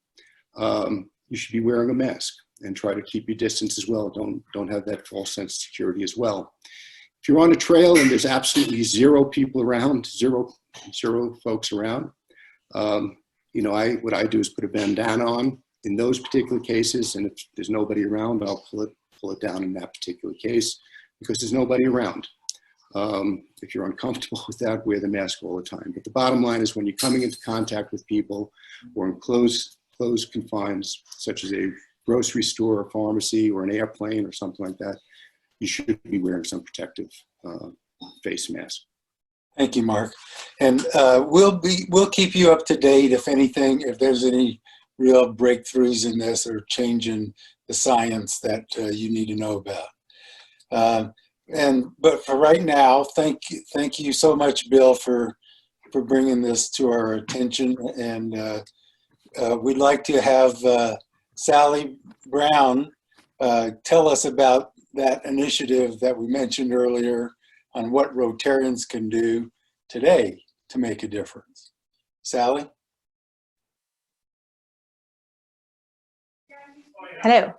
you should be wearing a mask and try to keep your distance as well. Don't have that false sense of security as well. If you're on a trail and there's absolutely zero people around, zero folks around, what I do is put a bandana on in those particular cases, and if there's nobody around, I'll pull it down in that particular case because there's nobody around. If you're uncomfortable with that, wear the mask all the time. But the bottom line is when you're coming into contact with people or in closed confines, such as a grocery store, a pharmacy, or an airplane or something like that, you should be wearing some protective face mask. Thank you, Mark. And we'll keep you up to date if there's any real breakthroughs in this or change in the science that you need to know about. But for right now, thank you so much, Bill, for bringing this to our attention. And we'd like to have Sally Brown tell us about that initiative that we mentioned earlier on what Rotarians can do today to make a difference. Sally? Hello.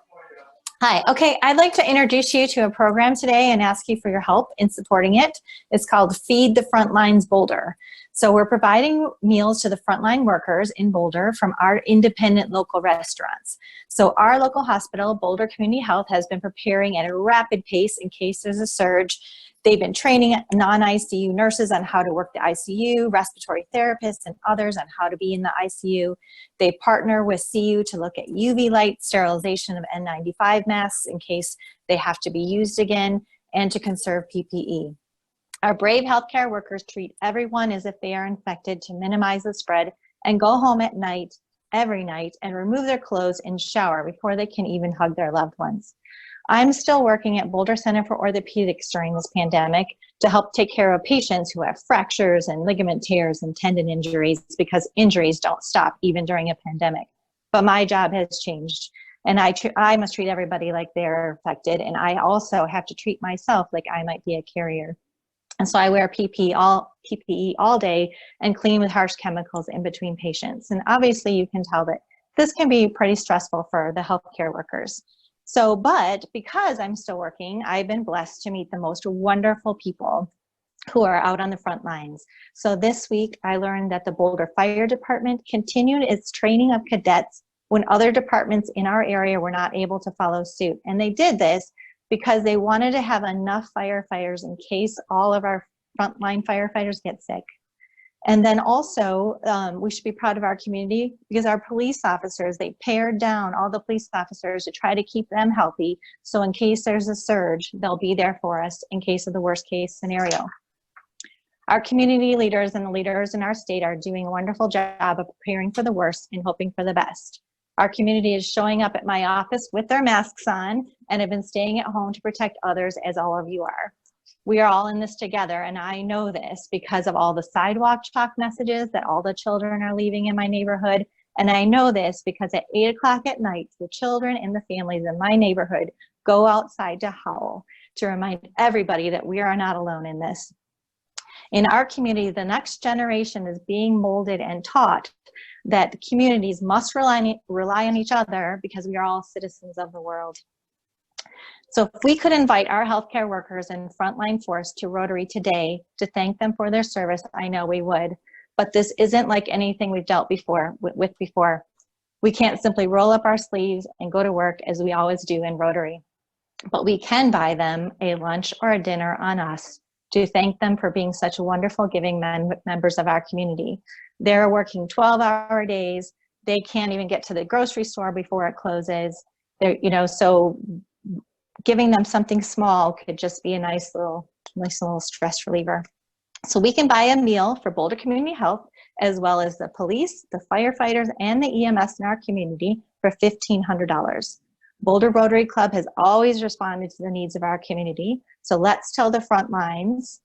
Hi. Okay, I'd like to introduce you to a program today and ask you for your help in supporting it. It's called Feed the Frontlines Boulder. So we're providing meals to the frontline workers in Boulder from our independent local restaurants. So our local hospital, Boulder Community Health, has been preparing at a rapid pace in case there's a surge. They've been training non-ICU nurses on how to work the ICU, respiratory therapists and others on how to be in the ICU. They partner with CU to look at UV light sterilization of N95 masks in case they have to be used again, and to conserve PPE. Our brave healthcare workers treat everyone as if they are infected to minimize the spread and go home at night, every night, and remove their clothes and shower before they can even hug their loved ones. I'm still working at Boulder Center for Orthopedics during this pandemic to help take care of patients who have fractures and ligament tears and tendon injuries, because injuries don't stop even during a pandemic. But my job has changed, and I must treat everybody like they're affected, and I also have to treat myself like I might be a carrier. And so I wear PPE all day and clean with harsh chemicals in between patients. And obviously you can tell that this can be pretty stressful for the healthcare workers. So, but because I'm still working, I've been blessed to meet the most wonderful people who are out on the front lines. So this week I learned that the Boulder Fire Department continued its training of cadets when other departments in our area were not able to follow suit. And they did this because they wanted to have enough firefighters in case all of our frontline firefighters get sick. And then also, we should be proud of our community because our police officers, they pared down all the police officers to try to keep them healthy. So in case there's a surge, they'll be there for us in case of the worst case scenario. Our community leaders and the leaders in our state are doing a wonderful job of preparing for the worst and hoping for the best. Our community is showing up at my office with their masks on and have been staying at home to protect others, as all of you are. We are all in this together, and I know this because of all the sidewalk chalk messages that all the children are leaving in my neighborhood. And I know this because at 8 o'clock at night, the children and the families in my neighborhood go outside to howl to remind everybody that we are not alone in this. In our community, the next generation is being molded and taught that communities must rely on each other because we are all citizens of the world. So if we could invite our healthcare workers and frontline force to Rotary today to thank them for their service, I know we would. But this isn't like anything we've dealt with before. We can't simply roll up our sleeves and go to work as we always do in Rotary. But we can buy them a lunch or a dinner on us to thank them for being such wonderful giving members of our community. They're working 12-hour days. They can't even get to the grocery store before it closes. They're, so giving them something small could just be a nice little stress reliever. So we can buy a meal for Boulder Community Health, as well as the police, the firefighters, and the EMS in our community for $1,500. Boulder Rotary Club has always responded to the needs of our community. So let's tell the front lines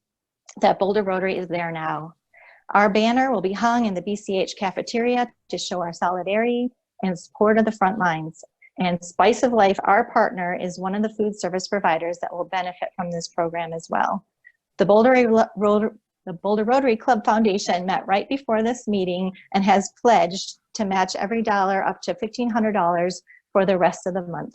that Boulder Rotary is there now. Our banner will be hung in the BCH cafeteria to show our solidarity and support of the front lines. And Spice of Life, our partner, is one of the food service providers that will benefit from this program as well. The Boulder Rotary Club Foundation met right before this meeting and has pledged to match every dollar up to $1,500 for the rest of the month.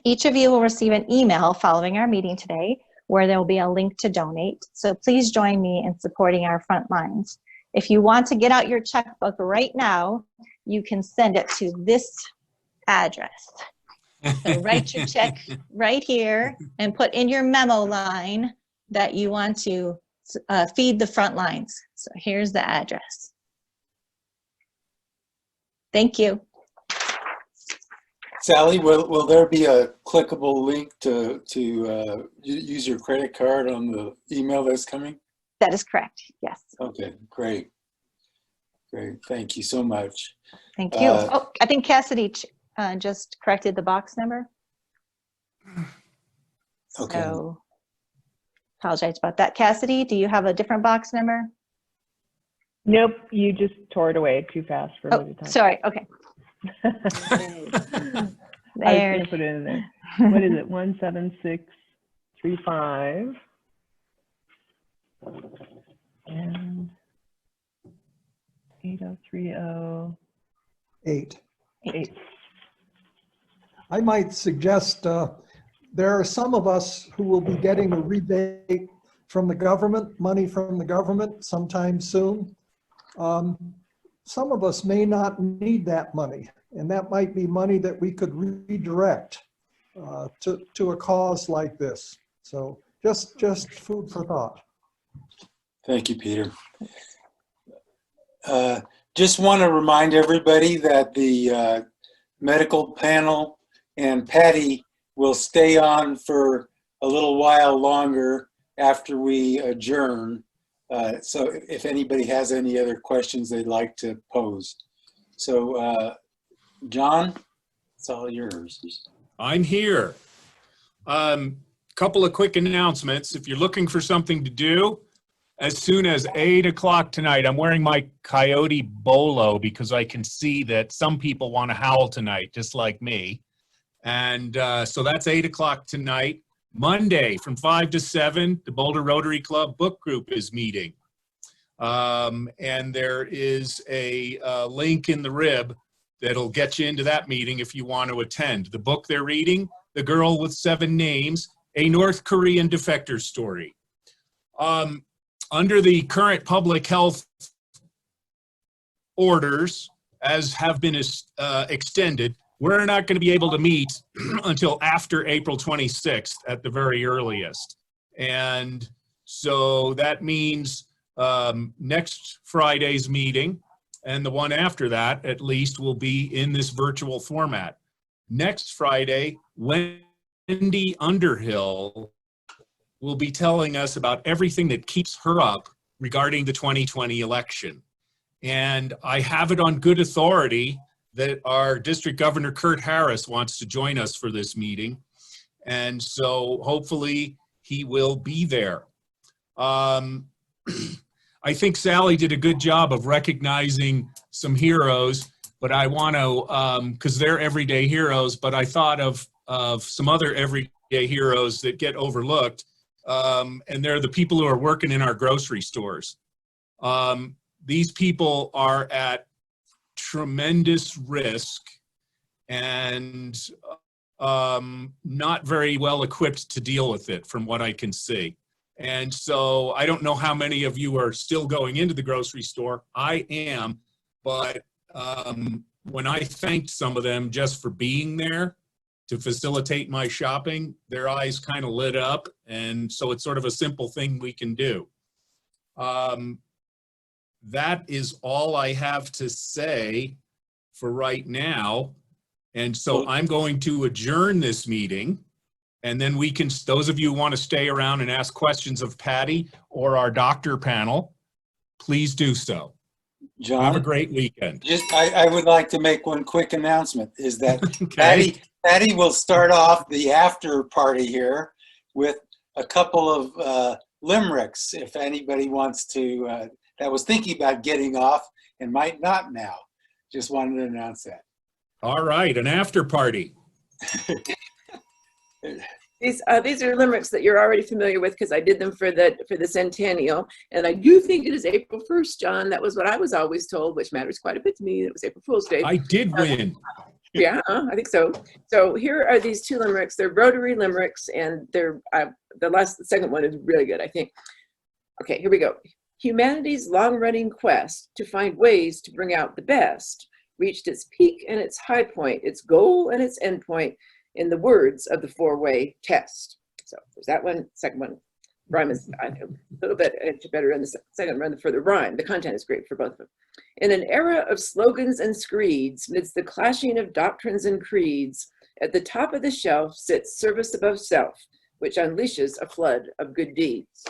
Each of you will receive an email following our meeting today where there will be a link to donate. So please join me in supporting our front lines. If you want to get out your checkbook right now, you can send it to this address. So write your check right here and put in your memo line that you want to feed the front lines. So here's the address. Thank you. Sally, will there be a clickable link to use your credit card on the email that's coming? That is correct, yes. Okay, great. Great, thank you so much. Thank you. I think Cassidy just corrected the box number. Okay. So, apologize about that. Cassidy, do you have a different box number? Nope, you just tore it away too fast for me to type. Sorry, okay. I was going to put it in there. What is it? 17635 and 80308. I might suggest there are some of us who will be getting a rebate from the government, money from the government sometime soon. Some of us may not need that money, and that might be money that we could redirect to a cause like this. So just food for thought. Thank you, Peter. Just want to remind everybody that the medical panel and Patty will stay on for a little while longer after we adjourn. So if anybody has any other questions they'd like to pose. So John, it's all yours. I'm here. Couple of quick announcements. If you're looking for something to do, as soon as 8 o'clock tonight, I'm wearing my coyote bolo because I can see that some people want to howl tonight, just like me. And so that's 8 o'clock tonight. Monday from 5 to 7, the Boulder Rotary Club book group is meeting. And there is a link in the rib that'll get you into that meeting if you want to attend. The book they're reading, The Girl with 7 Names, A North Korean Defector Story. Under the current public health orders, as have been extended, we're not going to be able to meet until after April 26th at the very earliest. And so that means next Friday's meeting and the one after that, at least, will be in this virtual format. Next Friday, Wendy Underhill will be telling us about everything that keeps her up regarding the 2020 election. And I have it on good authority that our District Governor Kurt Harris wants to join us for this meeting. And so hopefully he will be there. I think Sally did a good job of recognizing some heroes, but I want to, because they're everyday heroes, but I thought of some other everyday heroes that get overlooked. And they're the people who are working in our grocery stores. These people are at tremendous risk and not very well equipped to deal with it from what I can see. And so I don't know how many of you are still going into the grocery store. I am, but when I thanked some of them just for being there to facilitate my shopping, their eyes kind of lit up. And so it's sort of a simple thing we can do. That is all I have to say for right now. And so I'm going to adjourn this meeting, and then we can, those of you who want to stay around and ask questions of Patty or our doctor panel, please do so. John, have a great weekend. I would like to make one quick announcement, is that Okay. Patty will start off the after party here with a couple of limericks, if anybody wants to, that was thinking about getting off and might not now. Just wanted to announce that. All right, an after party. These are limericks that you're already familiar with because I did them for the centennial, and I do think it is April 1st, John. That was what I was always told, which matters quite a bit to me. It was April Fool's Day. I did win. Yeah, I think so. So here are these 2 limericks. They're Rotary Limericks, and they're the second one is really good, I think. Okay, here we go. Humanity's long-running quest to find ways to bring out the best reached its peak and its high point, its goal and its end point, in the words of the 4-way test. So there's that one. Second one, rhyme is a little bit better in the second run for the rhyme. The content is great for both of them. In an era of slogans and screeds, amidst the clashing of doctrines and creeds, at the top of the shelf sits service above self, which unleashes a flood of good deeds.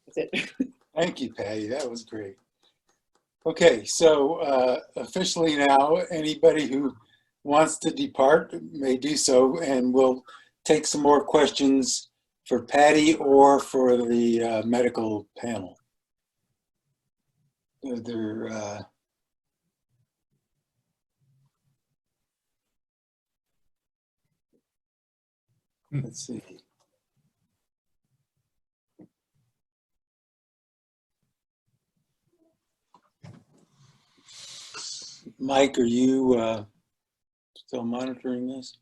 That's it. Thank you, Patty. That was great. Okay, so officially now, anybody who wants to depart may do so, and we'll take some more questions for Patty or for the medical panel. Let's see. Mike, are you still monitoring this?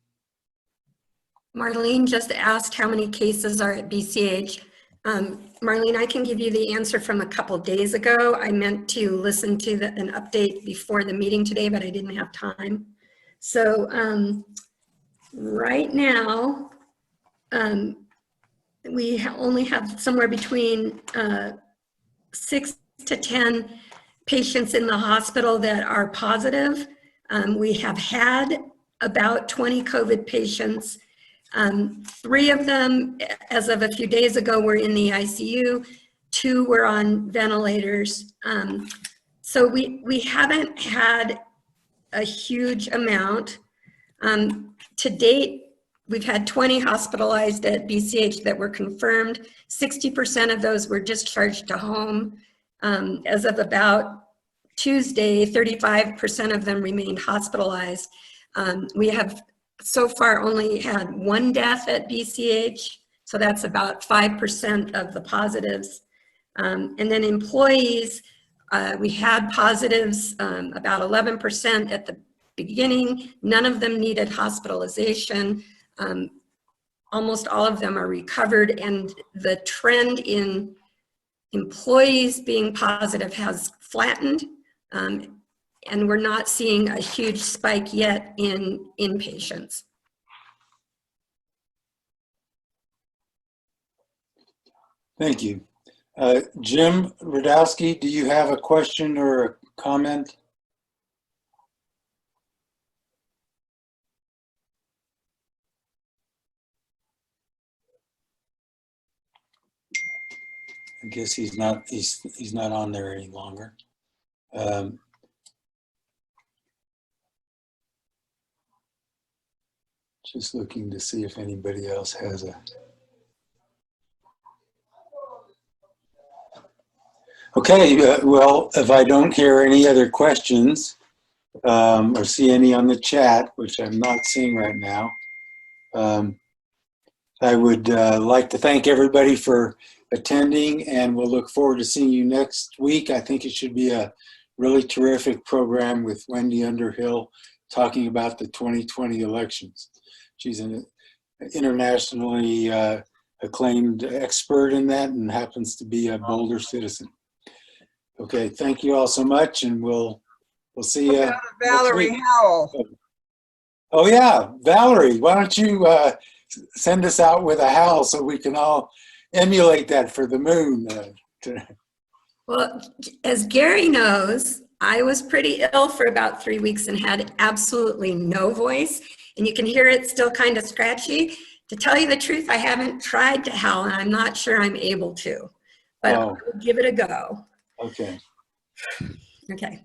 Marlene just asked how many cases are at BCH. Marlene, I can give you the answer from a couple days ago. I meant to listen to an update before the meeting today, but I didn't have time. So right now, we only have somewhere between 6 to 10 patients in the hospital that are positive. We have had about 20 COVID patients. 3 of them, as of a few days ago, were in the ICU. 2 were on ventilators. So we haven't had a huge amount. To date, we've had 20 hospitalized at BCH that were confirmed. 60% of those were discharged to home. As of about Tuesday, 35% of them remained hospitalized. We have so far only had one death at BCH, so that's about 5% of the positives. And then employees, we had positives, about 11% at the beginning. None of them needed hospitalization. Almost all of them are recovered, and the trend in employees being positive has flattened, and we're not seeing a huge spike yet in inpatients. Thank you. Jim Radowski, do you have a question or a comment? I guess he's not on there any longer. Just looking to see if anybody else has a. Okay, well, if I don't hear any other questions or see any on the chat, which I'm not seeing right now, I would like to thank everybody for attending, and we'll look forward to seeing you next week. I think it should be a really terrific program with Wendy Underhill talking about the 2020 elections. She's an internationally acclaimed expert in that and happens to be a Boulder citizen. Okay, thank you all so much, and we'll see you. Valerie Howell. Oh yeah, Valerie, why don't you send us out with a howl so we can all emulate that for the moon. Well, as Gary knows, I was pretty ill for about 3 weeks and had absolutely no voice, and you can hear it still kind of scratchy. To tell you the truth, I haven't tried to howl, and I'm not sure I'm able to, but I'll give it a go. Okay. Okay.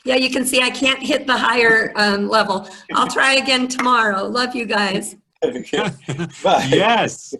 Yeah, you can see I can't hit the higher level. I'll try again tomorrow. Love you guys. Bye. Yes.